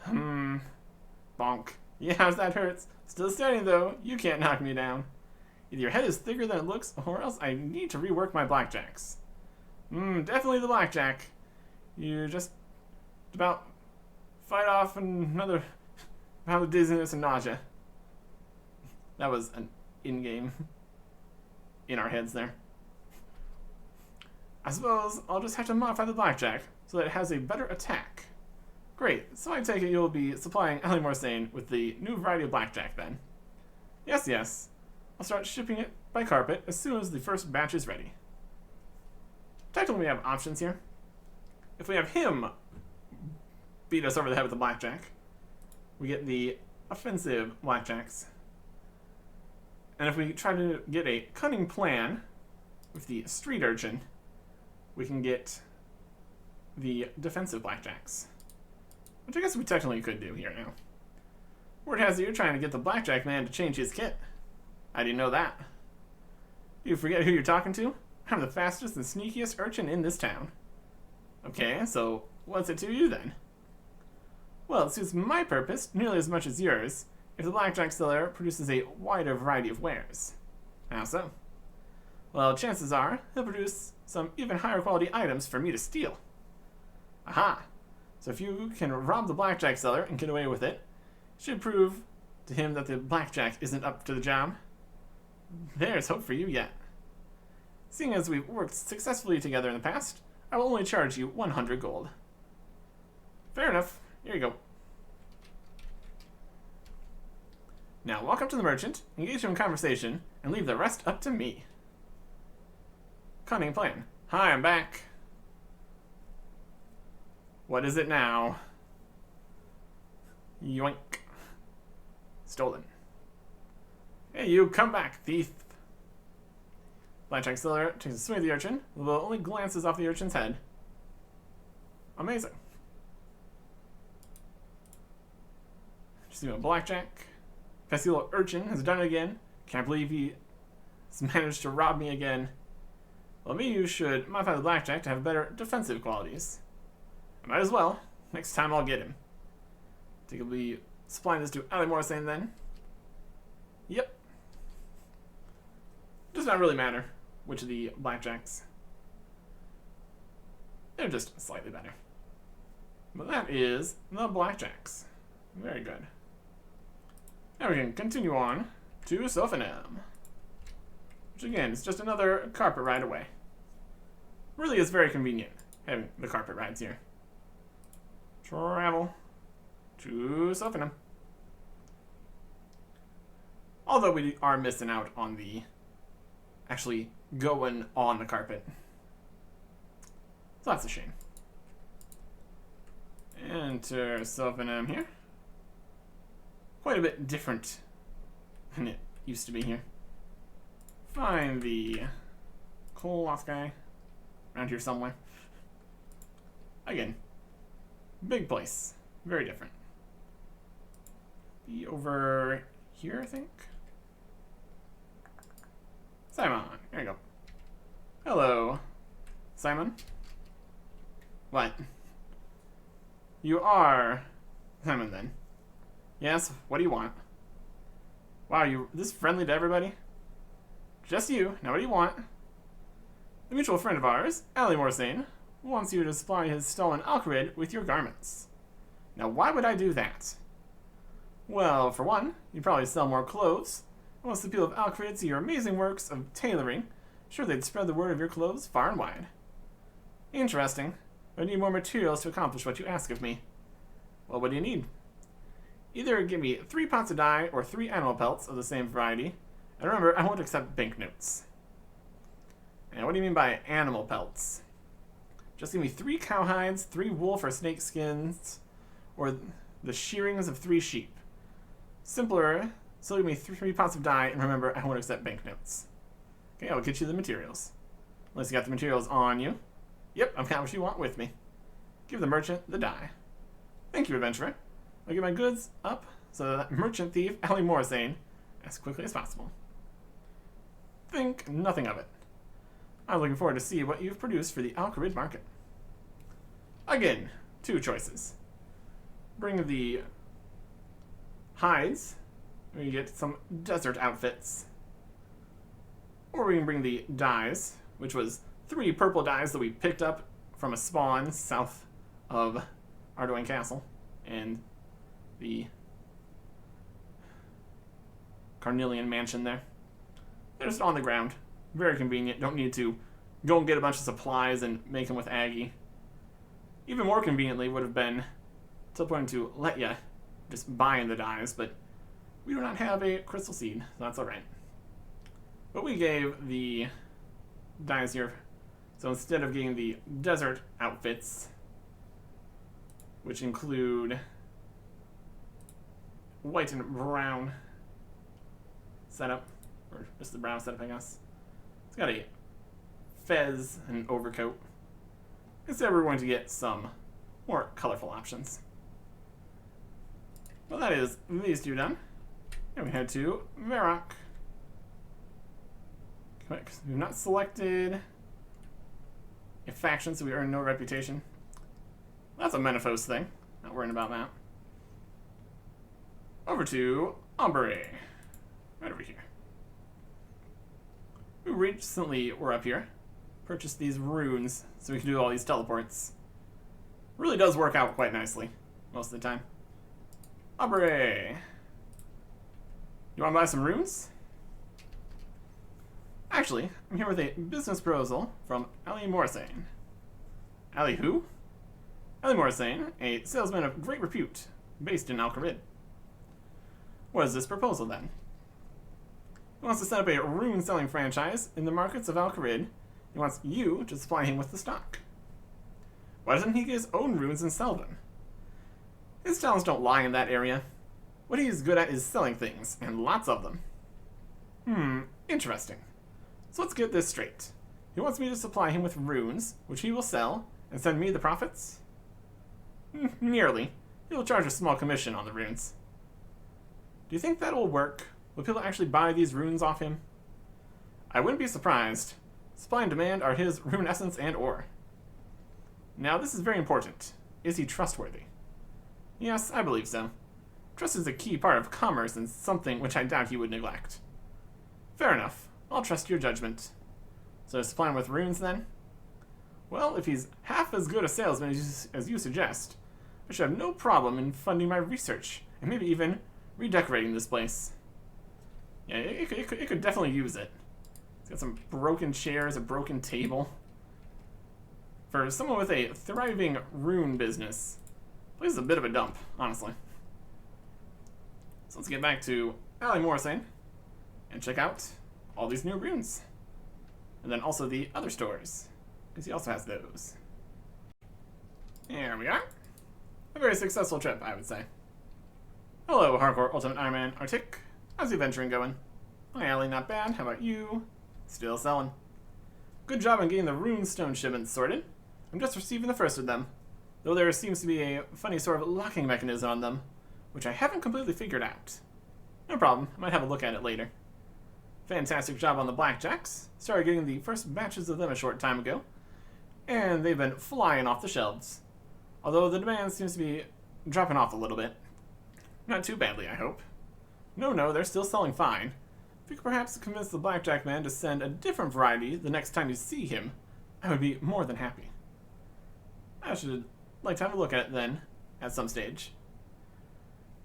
Bonk. Yeah, that hurts. Still standing though. You can't knock me down. Either your head is thicker than it looks, or else I need to rework my blackjacks. Definitely the blackjack. You just about fight off another bout of dizziness and nausea. That was an in-game. In our heads there. I suppose I'll just have to modify the blackjack so that it has a better attack. Great, so I take it you'll be supplying Ali Morsane with the new variety of blackjack then. Yes. I'll start shipping it by carpet as soon as the first batch is ready. Technically we have options here. If we have him beat us over the head with the blackjack, we get the offensive blackjacks. And if we try to get a cunning plan with the street urchin, we can get the defensive blackjacks. Which I guess we technically could do here now. Word has it you're trying to get the blackjack man to change his kit. I didn't know that. You forget who you're talking to? I'm the fastest and sneakiest urchin in this town. Okay, so what's it to you then? Well, it suits my purpose nearly as much as yours if the blackjack seller produces a wider variety of wares. How so? Well, chances are he'll produce some even higher quality items for me to steal. Aha! So if you can rob the blackjack seller and get away with it, it should prove to him that the blackjack isn't up to the job. There's hope for you yet. Seeing as we've worked successfully together in the past, I will only charge you 100 gold. Fair enough. Here you go. Now walk up to the merchant, engage him in conversation, and leave the rest up to me. Cunning plan. Hi, I'm back. What is it now? Yoink. Stolen. Hey, you, come back, thief. Blackjack seller takes a swing at the urchin, although only glances off the urchin's head. Amazing. Just doing a blackjack. Pesky little urchin has done it again. Can't believe he's managed to rob me again. Well, maybe you should modify the blackjack to have better defensive qualities. I might as well. Next time I'll get him. I think I'll be supplying this to Ali Morsane then. Yep. Does not really matter which of the blackjacks. They're just slightly better. But that is the blackjacks. Very good. Now we can continue on to Sophanem. Which again is just another carpet ride away. Really is very convenient having the carpet rides here. Travel to Sophanem. Although we are missing out on the actually going on the carpet. So that's a shame. Enter Sophanem here. Quite a bit different than it used to be here. Find the Koloth guy around here somewhere. Again, big place. Very different. Be over here, I think. Simon, there you go. Hello, Simon. What? You are Simon then. Yes, what do you want? Wow, you this friendly to everybody? Just you. Now what do you want? The mutual friend of ours, Ali Morsane, wants you to supply his stolen Alcarid with your garments. Now why would I do that? Well, for one, you'd probably sell more clothes. And once the people of Alcarid see your amazing works of tailoring, sure they'd spread the word of your clothes far and wide. Interesting. But I need more materials to accomplish what you ask of me. Well, what do you need? Either give me 3 pots of dye or 3 animal pelts of the same variety. And remember, I won't accept banknotes. And what do you mean by animal pelts? Just give me 3 cowhides, 3 wolf or snake skins, or the shearings of 3 sheep. Simpler, so give me 3 pots of dye, and remember, I won't accept banknotes. Okay, I'll get you the materials. Unless you got the materials on you. Yep, I've got what you want with me. Give the merchant the dye. Thank you, adventurer. I'll get my goods up so that merchant thief Ali Morsane as quickly as possible. Think nothing of it. I'm looking forward to see what you've produced for the Alcarid market. Again, 2 choices. Bring the hides, we can get some desert outfits. Or we can bring the dyes, which was 3 purple dyes that we picked up from a spawn south of Ardoin Castle and the Carnelian Mansion there. They're just on the ground. Very convenient. Don't need to go and get a bunch of supplies and make them with Aggie. Even more conveniently would have been teleporting to Letya, just buying the dyes, but we do not have a crystal seed, so that's alright. But we gave the dyes here, so instead of getting the desert outfits, which include white and brown setup, or just the brown setup, I guess. It's got a fez and an overcoat. Instead, we're going to get some more colorful options. Well, that is these 2 done. And we head to Varrock. Quick, we've not selected a faction, so we earn no reputation. That's a Menaphos thing. Not worrying about that. Over to Ombre. Right over here. We recently were up here. Purchased these runes so we can do all these teleports. Really does work out quite nicely most of the time. Ombre. You want to buy some runes? Actually, I'm here with a business proposal from Ali Morsane. Ali who? Ali Morsane, a salesman of great repute, based in Alcarid. What is this proposal then? He wants to set up a rune-selling franchise in the markets of Alcarid. He wants you to supply him with the stock. Why doesn't he get his own runes and sell them? His talents don't lie in that area. What he is good at is selling things, and lots of them. Interesting. So let's get this straight. He wants me to supply him with runes, which he will sell, and send me the profits? Nearly. He will charge a small commission on the runes. Do you think that will work? Will people actually buy these runes off him? I wouldn't be surprised. Supply and demand are his rune essence and ore. Now, this is very important. Is he trustworthy? Yes, I believe so. Trust is a key part of commerce and something which I doubt he would neglect. Fair enough. I'll trust your judgment. So supply him with runes, then? Well, if he's half as good a salesman as you suggest, I should have no problem in funding my research, and maybe even redecorating this place. Yeah, it could definitely use it. It's got some broken chairs, a broken table. For someone with a thriving rune business, this place is a bit of a dump, honestly. So let's get back to Ali Morsane and check out all these new runes. And then also the other stores, because he also has those. There we are. A very successful trip, I would say. Hello, Hardcore Ultimate Ironman Artic. How's the adventuring going? Hi, Ali, not bad. How about you? Still selling. Good job on getting the runestone shipments sorted. I'm just receiving the first of them, though there seems to be a funny sort of locking mechanism on them, which I haven't completely figured out. No problem, I might have a look at it later. Fantastic job on the blackjacks. Started getting the first batches of them a short time ago, and they've been flying off the shelves. Although the demand seems to be dropping off a little bit. Not too badly, I hope. No, they're still selling fine. If you could perhaps convince the blackjack man to send a different variety the next time you see him, I would be more than happy. I should like to have a look at it then, at some stage.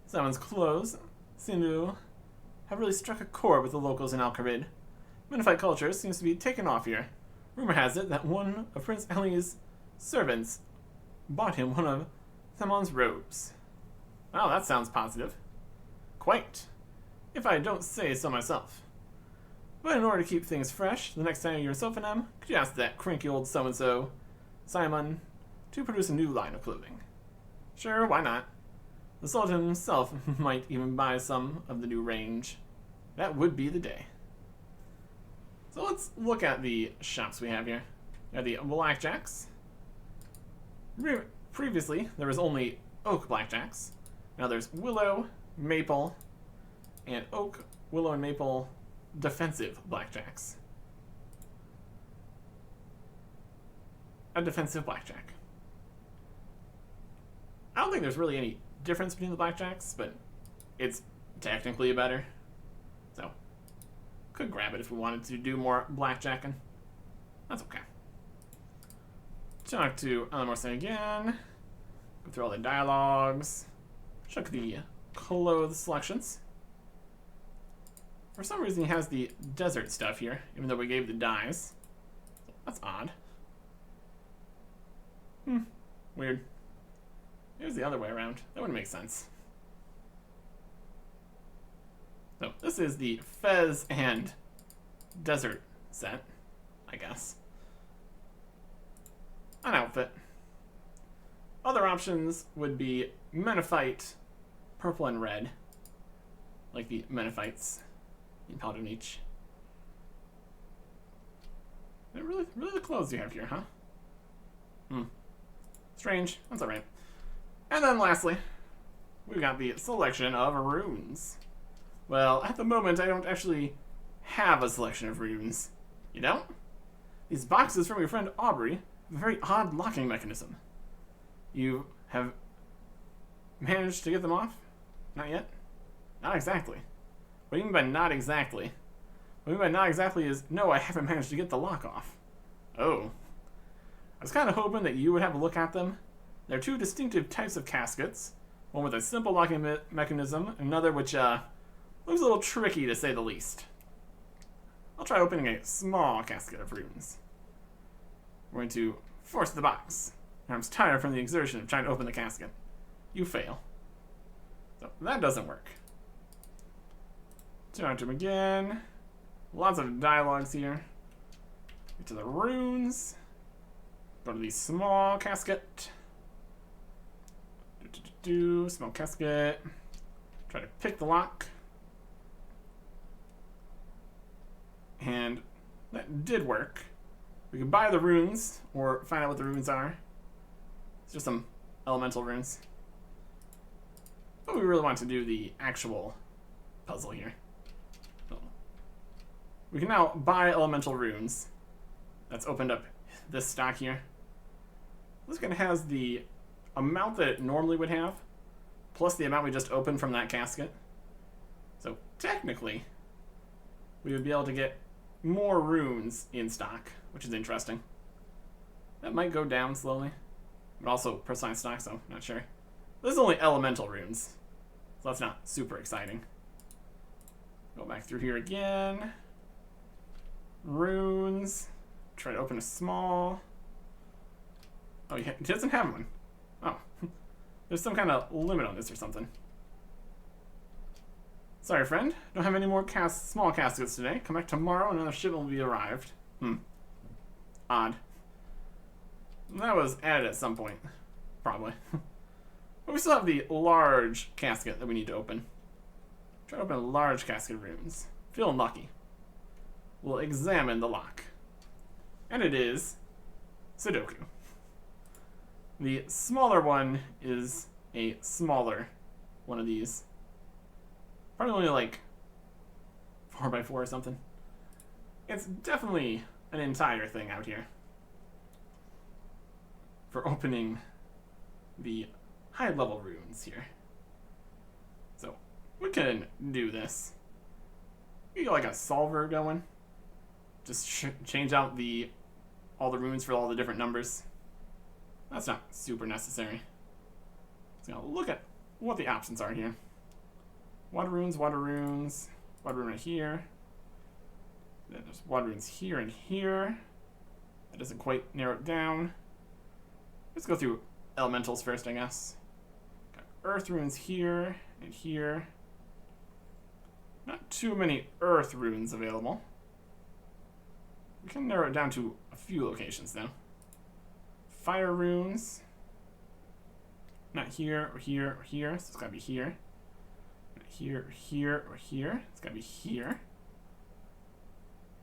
Someone's clothes seem to have really struck a chord with the locals in Alcarid. Menifite culture seems to be taken off here. Rumor has it that one of Prince Ali's servants bought him one of Themon's robes. Oh, that sounds positive. Quite, if I don't say so myself. But in order to keep things fresh, the next time you're in Sophanem, could you ask that cranky old so-and-so, Simon, to produce a new line of clothing? Sure, why not? The Sultan himself might even buy some of the new range. That would be the day. So let's look at the shops we have here. We have the blackjacks. Previously, there was only oak blackjacks. Now there's willow, maple, and oak, willow, and maple defensive blackjacks. A defensive blackjack. I don't think there's really any difference between the blackjacks, but it's technically better. So, could grab it if we wanted to do more blackjacking. That's okay. Talk to Morrison again. Go through all the dialogues. Check the clothes selections. For some reason he has the desert stuff here, even though we gave the dyes. That's odd. Weird. It was the other way around. That wouldn't make sense. So this is the Fez and desert set, I guess. An outfit. Other options would be Menophyte, purple and red, like the Menophytes in Paladin each. They're really the clothes you have here, huh? Strange. That's alright. And then lastly, we've got the selection of runes. Well, at the moment, I don't actually have a selection of runes. You don't? These boxes from your friend Aubrey have a very odd locking mechanism. You have managed to get them off? Not yet? Not exactly. What do you mean by not exactly? What I mean by not exactly is, no, I haven't managed to get the lock off. Oh. I was kind of hoping that you would have a look at them. There are two distinctive types of caskets. One with a simple locking mechanism, another which looks a little tricky to say the least. I'll try opening a small casket of runes. We're going to force the box. I'm tired from the exertion of trying to open the casket. You fail. So that doesn't work. Talk to him again. Lots of dialogues here. Get to the runes. Go to the small casket. Small casket. Try to pick the lock. And that did work. We can buy the runes or find out what the runes are. It's just some elemental runes. But we really want to do the actual puzzle here. So we can now buy elemental runes. That's opened up this stock here. This one has the amount that it normally would have, plus the amount we just opened from that casket. So technically, we would be able to get more runes in stock, which is interesting. That might go down slowly, but also personalized stock, so I'm not sure. This is only elemental runes, so that's not super exciting. Go back through here again. Runes. Try to open a small. Oh, yeah, it doesn't have one. Oh, there's some kind of limit on this or something. Sorry, friend. Don't have any more small caskets today. Come back tomorrow and another shipment will be arrived. Odd. That was added at some point. Probably. But we still have the large casket that we need to open. Try to open a large casket of runes. Feeling lucky. We'll examine the lock. And it is Sudoku. The smaller one is a smaller one of these. Probably only like 4x4 or something. It's definitely an entire thing out here for opening the high level runes here. So we can do this. You get like a solver going. Just change out all the runes for all the different numbers. That's not super necessary. So now look at what the options are here. Water runes, water runes, water rune right here. Then there's water runes here and here. That doesn't quite narrow it down. Let's go through elementals first, I guess. Got earth runes here and here. Not too many earth runes available. We can narrow it down to a few locations though. Fire runes. Not here or here or here, so it's gotta be here. Not here or here or here. It's gotta be here.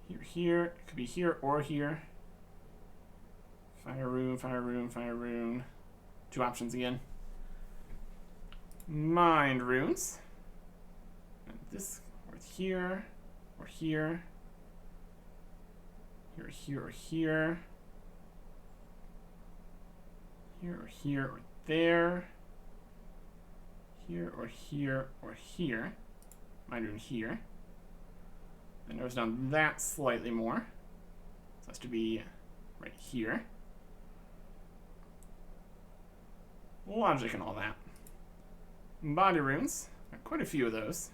Here, here. It could be here or here. Fire rune, fire rune, fire rune. Two options again. Mind runes. And this or here or here. Here, here, or here. Here or here or there. Here or here or here. Mind rune here. Then narrows down that slightly more. So it has to be right here. Logic and all that. Body runes. Got quite a few of those.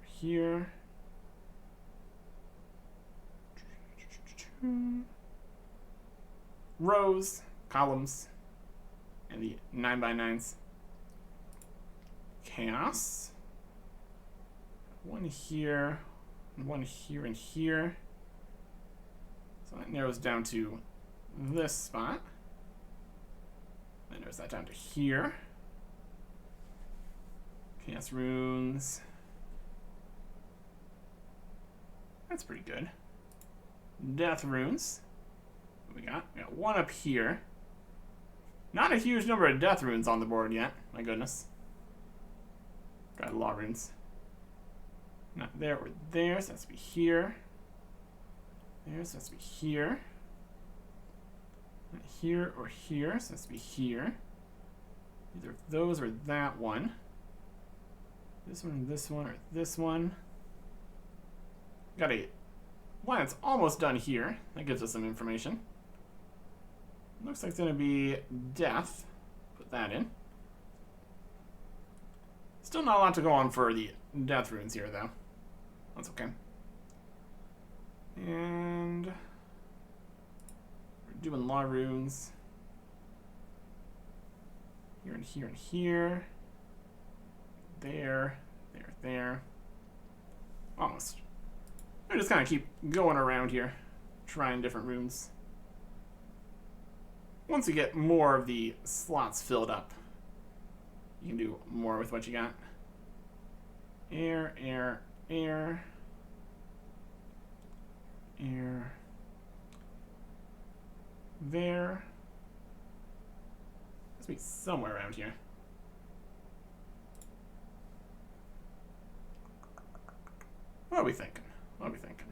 Here. Rows, columns, and the 9x9s. Chaos. One here, and one here and here. So that narrows down to this spot. That narrows that down to here. Chaos runes. That's pretty good. Death runes. What we got? We got one up here. Not a huge number of death runes on the board yet. My goodness. Got law runes. Not there or there, so that has to be here. There, so that has to be here. Not here or here, so that has to be here. Either those or that one. This one, or this one. Got a one that's almost done here. That gives us some information. Looks like it's going to be death. Put that in. Still not a lot to go on for the death runes here, though. That's okay. And we're doing law runes. Here and here and here. There, there, there. Almost. We just kind of keep going around here, trying different runes. Once you get more of the slots filled up, you can do more with what you got. Air, air, air. Air. There. Must be somewhere around here. What are we thinking? What are we thinking?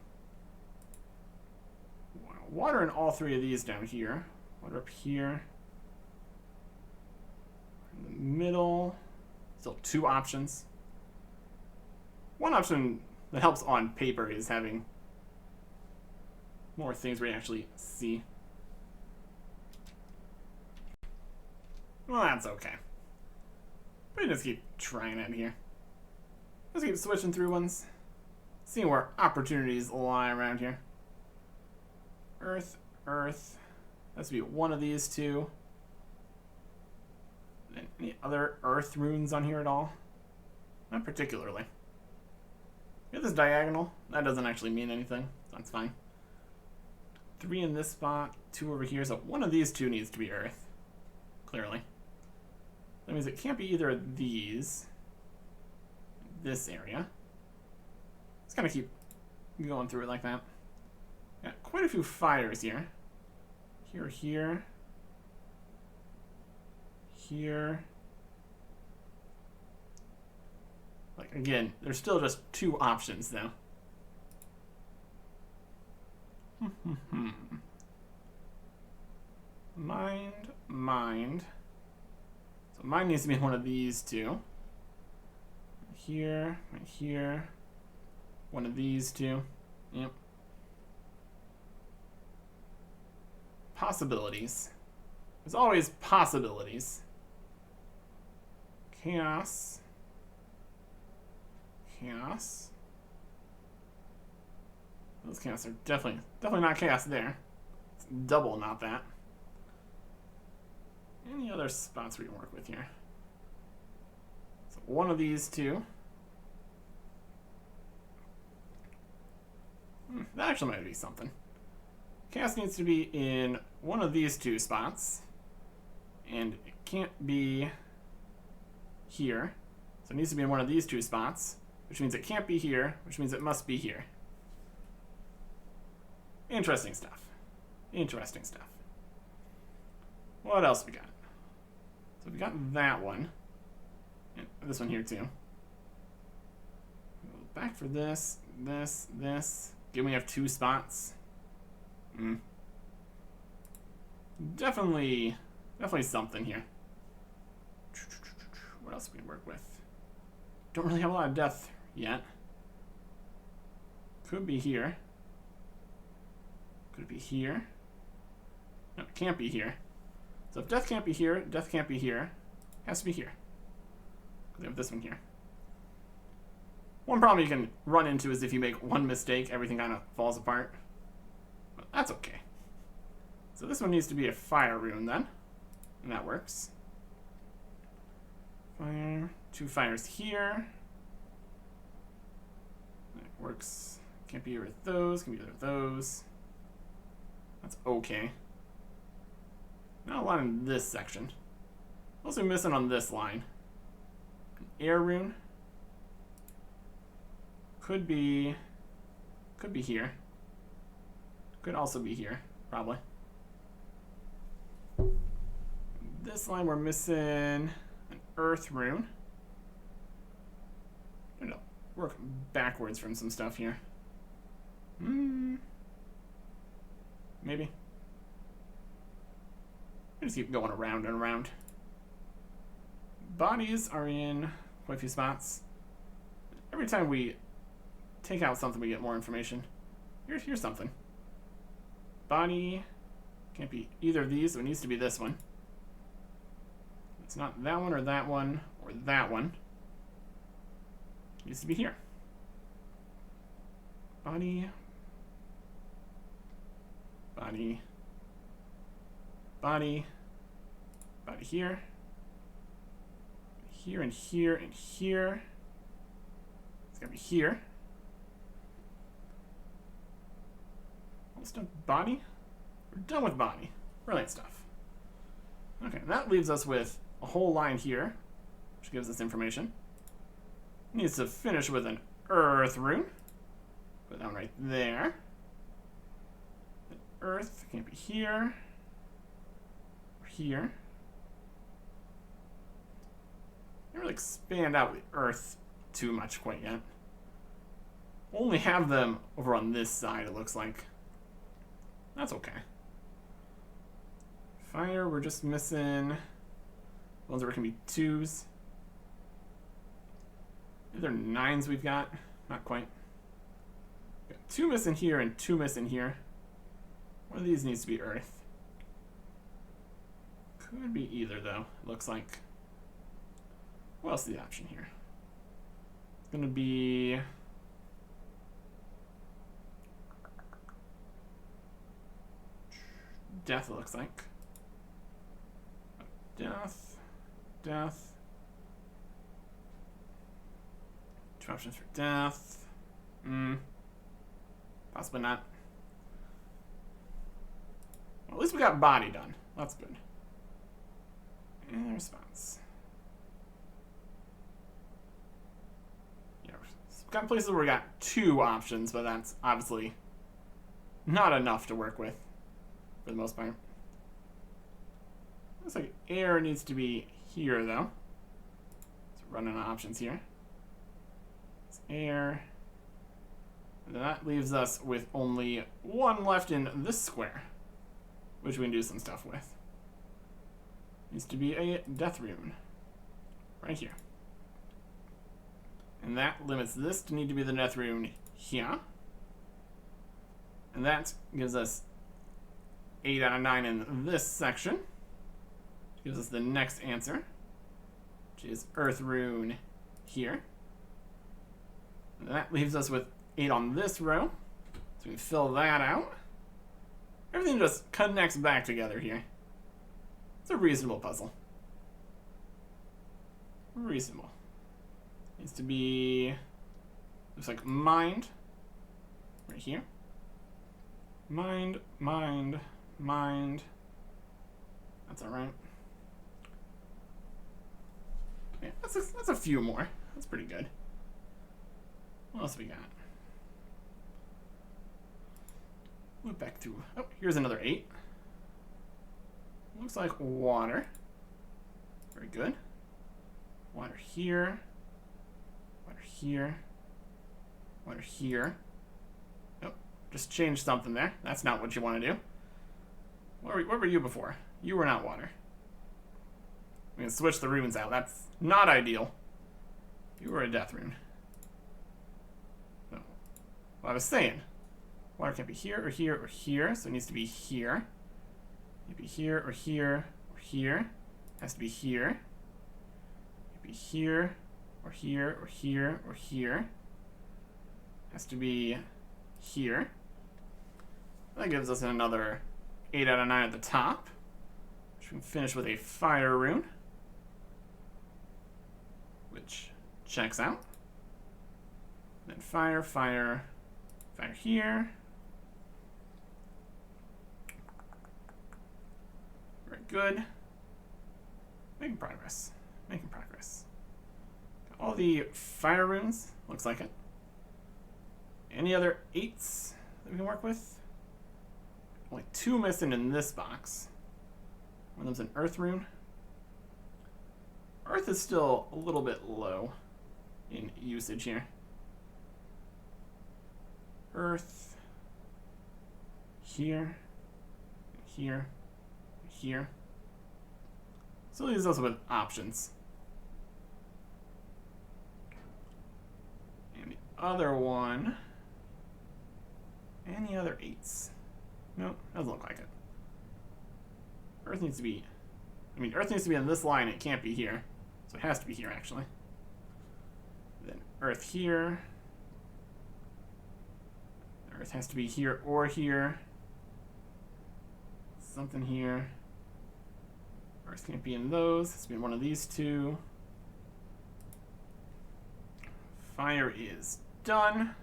Water in all three of these down here. Water up here. In the middle. Still two options. One option that helps on paper is having more things where you actually see. Well, that's okay. We just keep trying it here. Just keep switching through ones. Seeing where opportunities lie around here. Earth, earth. That's to be one of these two. Any other earth runes on here at all? Not particularly. We have this diagonal. That doesn't actually mean anything. So that's fine. 3 in this spot, 2 over here. So one of these two needs to be earth. Clearly. That means it can't be either of these. This area. Just kind of keep going through it like that. Got quite a few fires here. Here, here. Here. Like, again, there's still just two options, though. Mind, mind. So mine needs to be one of these two. Here, right here. One of these two. Yep. Possibilities. There's always possibilities. Chaos. Chaos. Those chaos are definitely not chaos there. It's double, not that. Any other spots we can work with here? So one of these two. That actually might be something. Cast needs to be in one of these two spots. And it can't be here. So it needs to be in one of these two spots, which means it can't be here, which means it must be here. Interesting stuff. Interesting stuff. What else we got? So we got that one. And this one here too. Back for this, this. Again, we have two spots. Definitely something here. What else we can work with? Don't really have a lot of depth yet. Could be here. Could it be here? No, it can't be here. So if death can't be here, death can't be here. It has to be here. We have this one here. One problem you can run into is if you make one mistake, everything kind of falls apart. But that's okay. So this one needs to be a fire rune then. And that works. Fire. Two fires here. That works. Can't be either of those. Can be either of those. That's okay. Not a lot in this section. Also missing on this line. An air rune. Could be here. Could also be here, probably. This line we're missing an earth rune. I'm gonna work backwards from some stuff here. Maybe. I just keep going around and around. Bodies are in quite a few spots. Every time we take out something, we get more information. Here's something. Body can't be either of these, so it needs to be this one. It's not that one or that one or that one. It needs to be here. Body. Body. Body. Body here. Here and here and here. It's gotta be here. Almost done body. We're done with body. Brilliant stuff. Okay, that leaves us with a whole line here, which gives us information. Needs to finish with an earth rune. Put that one right there. The earth can't be here. Or here. Can't really expand out the earth too much quite yet. Only have them over on this side, it looks like. That's okay. Fire, we're just missing ones where it can be 2s. Either 9s we've got. Not quite. Got 2 missing here and 2 missing here. One of these needs to be earth. Could be either though, it looks like. What else is the option here? It's gonna be death, it looks like. Death. Death. 2 options for death. Possibly not. Well, at least we got body done. That's good. And response. Yeah, we've got places where we got 2 options, but that's obviously not enough to work with for the most part. Looks like air needs to be here though. So running out of options here. It's air. And then that leaves us with only 1 left in this square, which we can do some stuff with. Needs to be a death rune. Right here. And that limits this to need to be the death rune here. And that gives us 8 out of 9 in this section. Which gives us the next answer, which is earth rune here. And that leaves us with 8 on this row. So we fill that out. Everything just connects back together here. It's a reasonable puzzle. Reasonable. Needs to be, looks like mind. Right here. Mind, mind, mind. That's alright. Yeah, that's a few more. That's pretty good. What else we got? Move back to, oh, here's another 8. Looks like water. Very good. Water here. Water here. Water here. Oh, just change something there. That's not what you want to do. What were you before? You were not water. We can switch the runes out. That's not ideal. You were a death rune. No. Well, I was saying, water can't be here or here or here, so it needs to be here. It can be here or here or here. It has to be here. It can be here or here or here or here. It has to be here. That gives us another 8 out of 9 at the top, which we can finish with a fire rune, which checks out. Then fire, fire, fire here. Very good. Making progress. Making progress. Got all the fire runes. Looks like it. Any other 8s that we can work with? Only 2 missing in this box. One of them's an earth rune. Earth is still a little bit low in usage here. Earth. Here. Here. Here. So leaves us with options. And the other one. Any other 8s? Nope, doesn't look like it. Earth needs to be, Earth needs to be on this line, it can't be here. So it has to be here, actually. Then Earth here. Earth has to be here or here. Something here. Earth can't be in those, it's been one of these 2. Fire is done.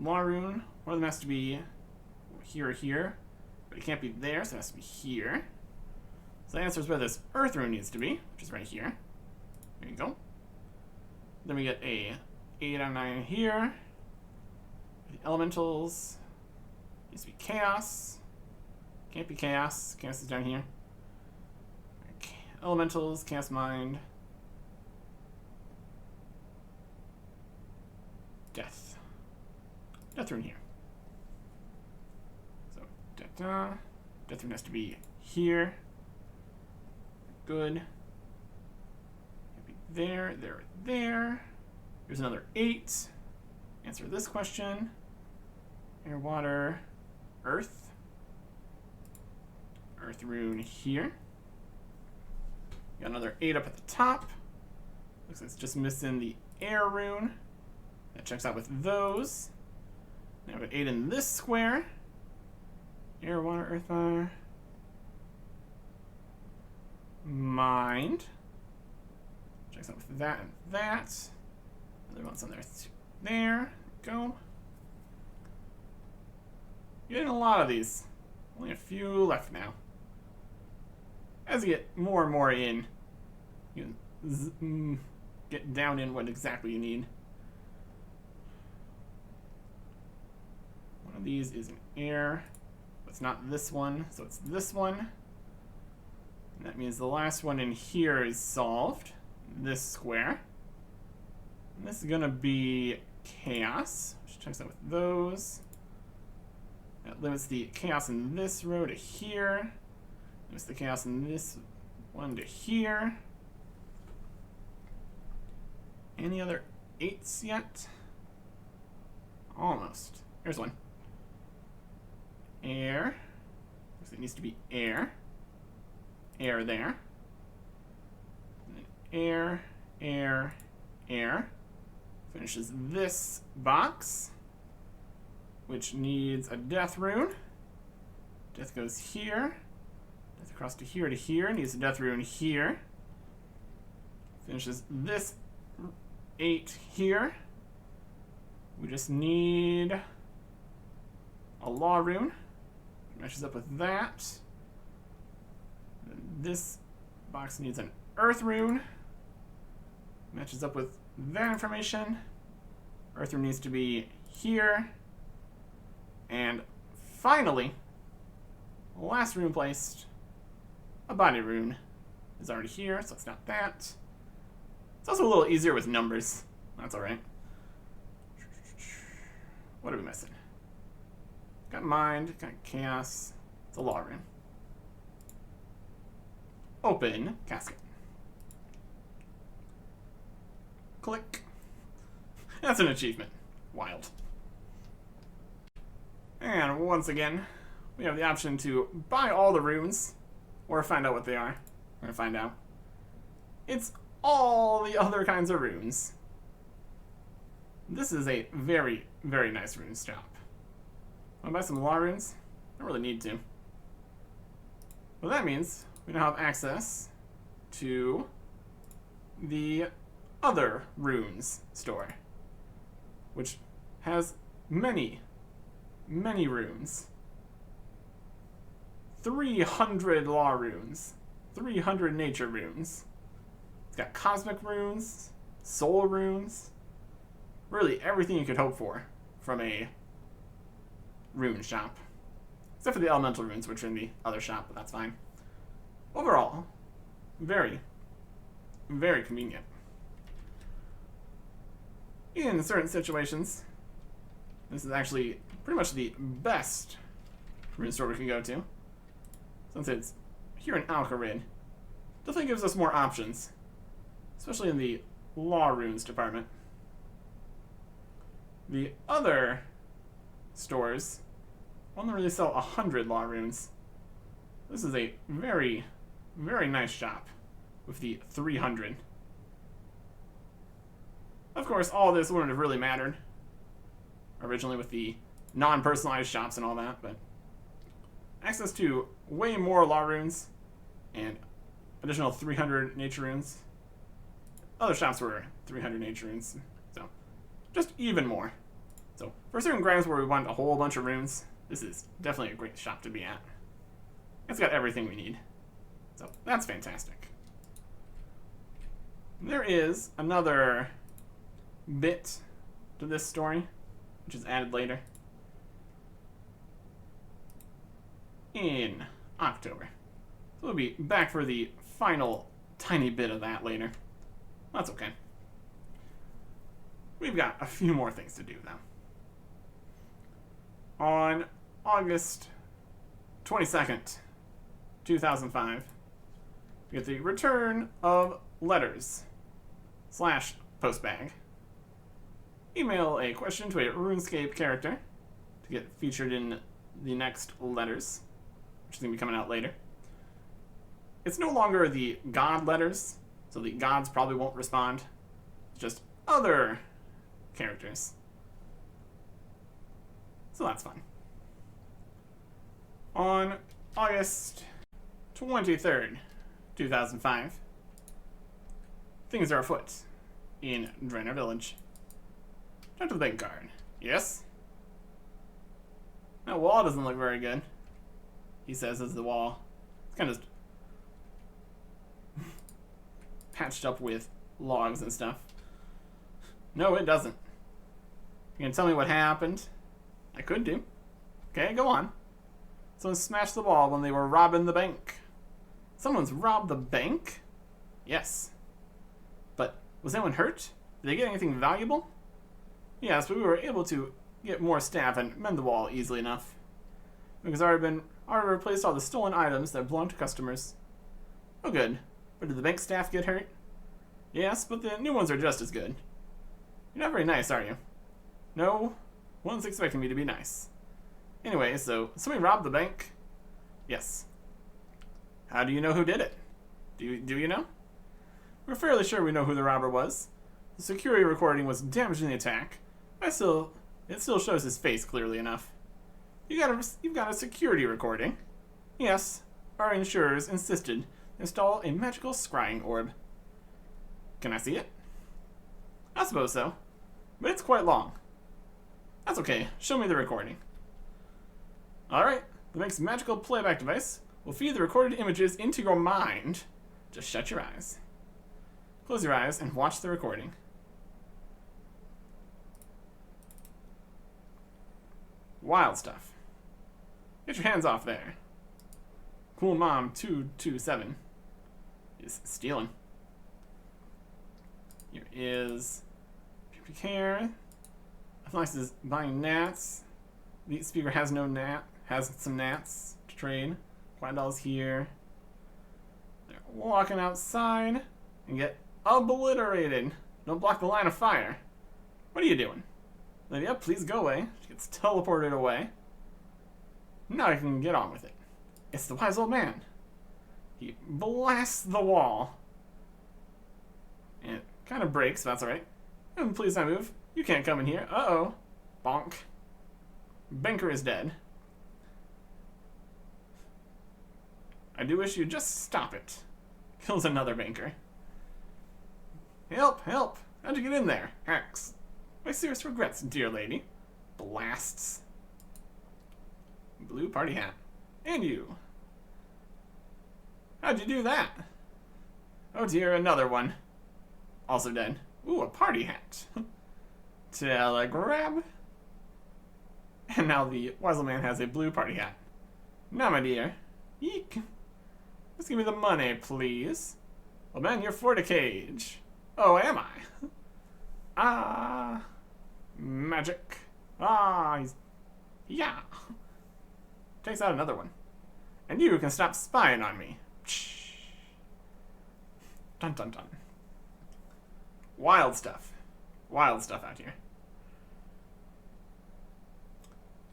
Law rune, one of them has to be here or here, but it can't be there, so it has to be here. So the answer is where this earth rune needs to be, which is right here. There you go. Then we get a 8 out of 9 here. The elementals needs to be chaos. Can't be chaos. Chaos is down here. Okay. Elementals, chaos mind. Death. Death rune here. So, death rune has to be here. Good. Can't be there, there, there. Here's another 8. Answer this question. Air, water, earth. Earth rune here. Got another 8 up at the top. Looks like it's just missing the air rune. That checks out with those. Now we have 8 in this square. Air, water, earth, fire. Mind. Checks out with that and that. Another one's on there. There. Go. You're getting a lot of these. Only a few left now. As you get more and more in, you can get down in what exactly you need. One of these is an air, but it's not this one, so it's this one. And that means the last one in here is solved. This square. And this is gonna be chaos, which checks out with those. That limits the chaos in this row to here. Limits the chaos in this one to here. Any other 8s yet? Almost. Here's one. Air. Looks like it needs to be air. Air there. And then air, air, air. Finishes this box, which needs a death rune. Death goes here. Across to here, needs a death rune here. Finishes this 8 here. We just need a law rune. Matches up with that. This box needs an earth rune. Matches up with that information. Earth rune needs to be here. And finally, last rune placed, a body rune is already here, so it's not that. It's also a little easier with numbers. That's alright. What are we missing? Got mind, got chaos. It's a law rune. Open casket. Click. That's an achievement. Wild. And once again, we have the option to buy all the runes or find out what they are. We're gonna find out. It's all the other kinds of runes. This is a very, very nice rune shop. Wanna buy some law runes? I don't really need to. Well, that means we now have access to the other runes store, which has many, many runes. 300 law runes, 300 nature runes. It's got cosmic runes, soul runes, really everything you could hope for from a rune shop. Except for the elemental runes, which are in the other shop, but that's fine. Overall, very, very convenient. In certain situations, this is actually pretty much the best rune store we can go to. Since it's here in Alcarid, definitely gives us more options, especially in the law runes department. The other stores only really sell 100 law runes. This is a very, very nice shop with the 300. Of course, all this wouldn't have really mattered originally with the non-personalized shops and all that, but access to way more law runes and additional 300 nature runes. Other shops were 300 nature runes, so just even more. So for certain grinds where we want a whole bunch of runes, this is definitely a great shop to be at. It's got everything we need, so that's fantastic. There is another bit to this story, which is added later in October. So we'll be back for the final tiny bit of that later. That's okay. We've got a few more things to do though. On August 22nd, 2005, we get the return of letters / postbag. Email a question to a RuneScape character to get featured in the next letters, which is going to be coming out later. It's no longer the god letters, so the gods probably won't respond. It's just other characters. So that's fun. On August 23rd, 2005, things are afoot in Draenor Village. Talk to the bank guard. Yes? That wall doesn't look very good, he says as the wall. It's kind of just patched up with logs and stuff. No, it doesn't. You gonna tell me what happened? I could do. Okay, go on. Someone smashed the wall when they were robbing the bank. Someone's robbed the bank? Yes. But was anyone hurt? Did they get anything valuable? Yes, but we were able to get more staff and mend the wall easily enough. Because I already replaced all the stolen items that belonged to customers. Oh good. But did the bank staff get hurt? Yes, but the new ones are just as good. You're not very nice, are you? No, one's expecting me to be nice. Anyway, so somebody robbed the bank? Yes. How do you know who did it? Do you know? We're fairly sure we know who the robber was. The security recording was damaged in the attack. It still shows his face clearly enough. You've got a security recording? Yes. our insurers insisted to install a magical scrying orb. Can I see it? I suppose so, but it's quite long. That's okay, show me the recording. Alright, the Bank's magical playback device will feed the recorded images into your mind. Just shut your eyes. Close your eyes and watch the recording. Wild stuff. Get your hands off there. Cool Mom 227 is stealing. Here is pubic hair. Athletics is buying gnats. The speaker has no gnat. Has some gnats to trade. $5 here. They're walking outside and get obliterated. Don't block the line of fire. What are you doing? Lydia, please go away. She gets teleported away. Now I can get on with it. It's the wise old man. He blasts the wall. And it kind of breaks, but that's alright. And please not move. You can't come in here. Uh-oh. Bonk. Banker is dead. I do wish you'd just stop it. Kills another banker. Help, help. How'd you get in there? Hex. My serious regrets, dear lady. Blasts. Blue party hat. And you. How'd you do that? Oh dear, another one. Also dead. Ooh, a party hat. Telegrab. And now the wise old man has a blue party hat. Now, my dear. Eek. Just give me the money, please. Well, man, you're for the cage. Oh, am I? Ah. Magic. Ah, he's... Yeah. Takes out another one. And you can stop spying on me. Dun dun dun. Wild stuff. Wild stuff out here.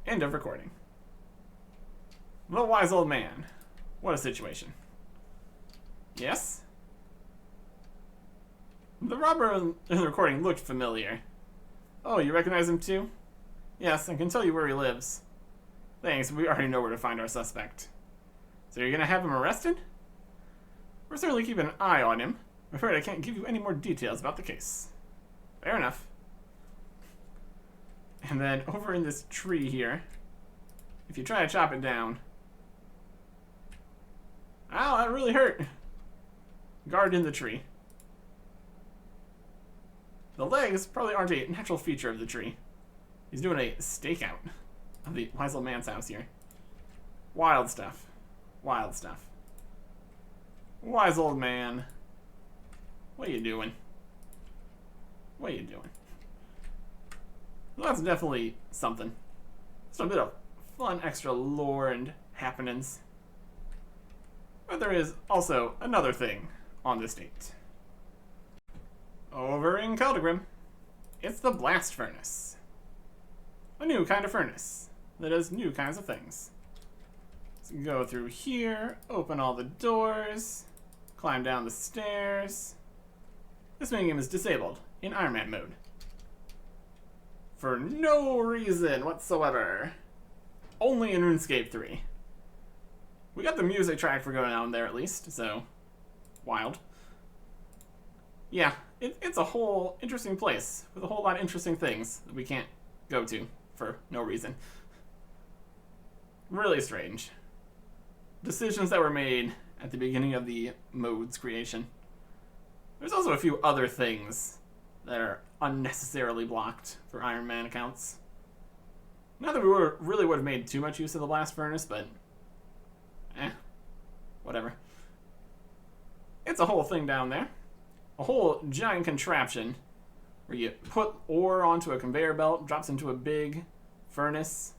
End of recording. The wise old man. What a situation. Yes? The robber in the recording looked familiar. Oh, you recognize him too? Yes, I can tell you where he lives. Thanks, we already know where to find our suspect. So you're gonna have him arrested? We're certainly keeping an eye on him. I'm afraid I can't give you any more details about the case. Fair enough. And then over in this tree here, if you try to chop it down... Ow, that really hurt. Guard in the tree. The legs probably aren't a natural feature of the tree. He's doing a stakeout of the wise old man's house here. Wild stuff. Wild stuff. Wise old man. What are you doing? What are you doing? Well, that's definitely something. It's a bit of fun extra lore and happenings. But there is also another thing on this date. Over in Keldegrim, it's the blast furnace. A new kind of furnace that does new kinds of things. So go through here, open all the doors, climb down the stairs. This minigame is disabled in Ironman mode. For no reason whatsoever. Only in RuneScape 3. We got the music track for going on there at least, so wild. Yeah, it's a whole interesting place with a whole lot of interesting things that we can't go to for no reason. Really strange. Decisions that were made at the beginning of the mode's creation. There's also a few other things that are unnecessarily blocked for Ironman accounts. Not that we really would have made too much use of the blast furnace, but whatever. It's a whole thing down there. A whole giant contraption where you put ore onto a conveyor belt, drops into a big furnace,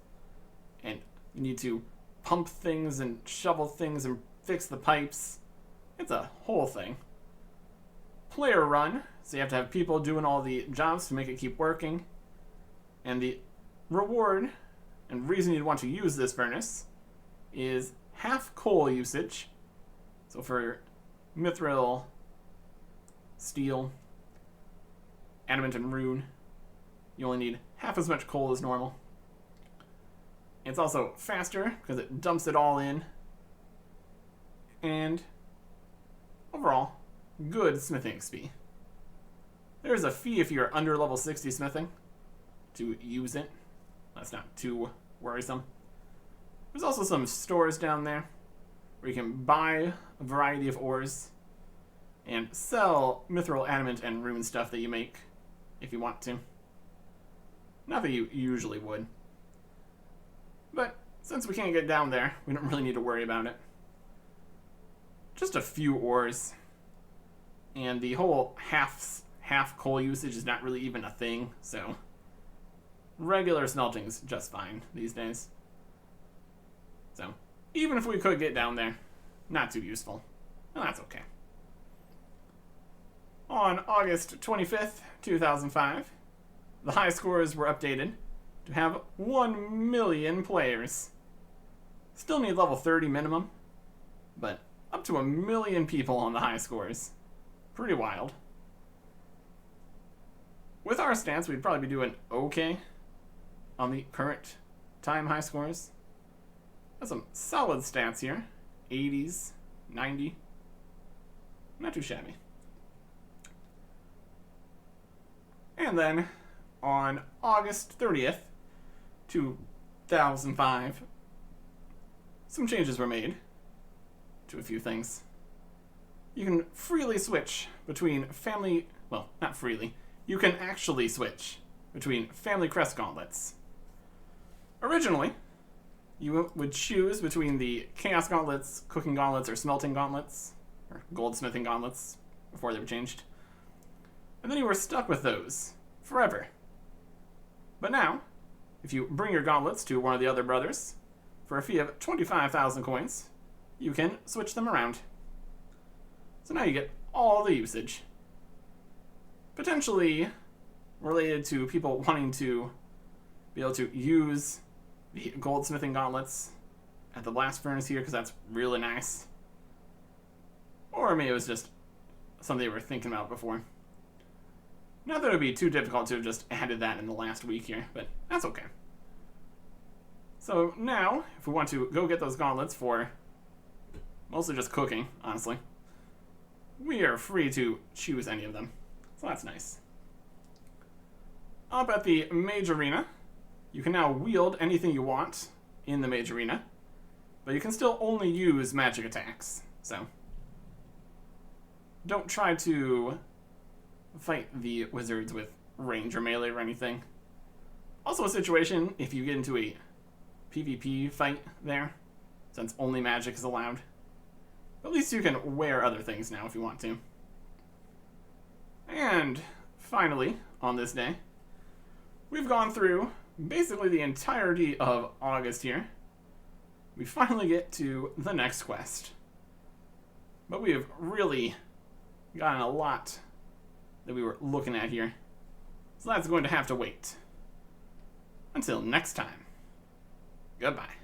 and you need to pump things and shovel things and fix the pipes. It's a whole thing. Player run, so you have to have people doing all the jobs to make it keep working. And the reward and reason you'd want to use this furnace is half coal usage. So for mithril, steel, adamant, and rune, you only need half as much coal as normal. It's also faster because it dumps it all in and overall, good smithing XP. There's a fee if you're under level 60 smithing to use it. That's not too worrisome. There's also some stores down there where you can buy a variety of ores and sell mithril, adamant, and rune stuff that you make if you want to. Not that you usually would. But since we can't get down there, we don't really need to worry about it. Just a few ores. And the whole half coal usage is not really even a thing, so regular smelting's just fine these days. So even if we could get down there, not too useful. Well, that's okay. On August 25th, 2005, the high scores were updated to have 1 million players. Still need level 30 minimum, but up to 1 million people on the high scores. Pretty wild. With our stats, we'd probably be doing okay on the current time high scores. Got some solid stats here. 80s, 90. Not too shabby. And then on August 30th, 2005, some changes were made to a few things. You can freely switch between family... Well, not freely. You can actually switch between family crest gauntlets. Originally, you would choose between the chaos gauntlets, cooking gauntlets, or smelting gauntlets, or goldsmithing gauntlets, before they were changed. And then you were stuck with those forever. But now, if you bring your gauntlets to one of the other brothers, for a fee of 25,000 coins, you can switch them around. So now you get all the usage. Potentially related to people wanting to be able to use the goldsmithing gauntlets at the blast furnace here, because that's really nice. Or maybe it was just something they were thinking about before. Not that it would be too difficult to have just added that in the last week here, but that's okay. So now, if we want to go get those gauntlets for mostly just cooking, honestly, we are free to choose any of them. So that's nice. Up at the Mage Arena, you can now wield anything you want in the Mage Arena, but you can still only use magic attacks, so don't try to fight the wizards with range or melee or anything. Also a situation if you get into a PvP fight there, since only magic is allowed. At least you can wear other things now if you want to. And finally, on this day, we've gone through basically the entirety of August here. We finally get to the next quest. But we have really gotten a lot that we were looking at here. So that's going to have to wait. Until next time. Goodbye.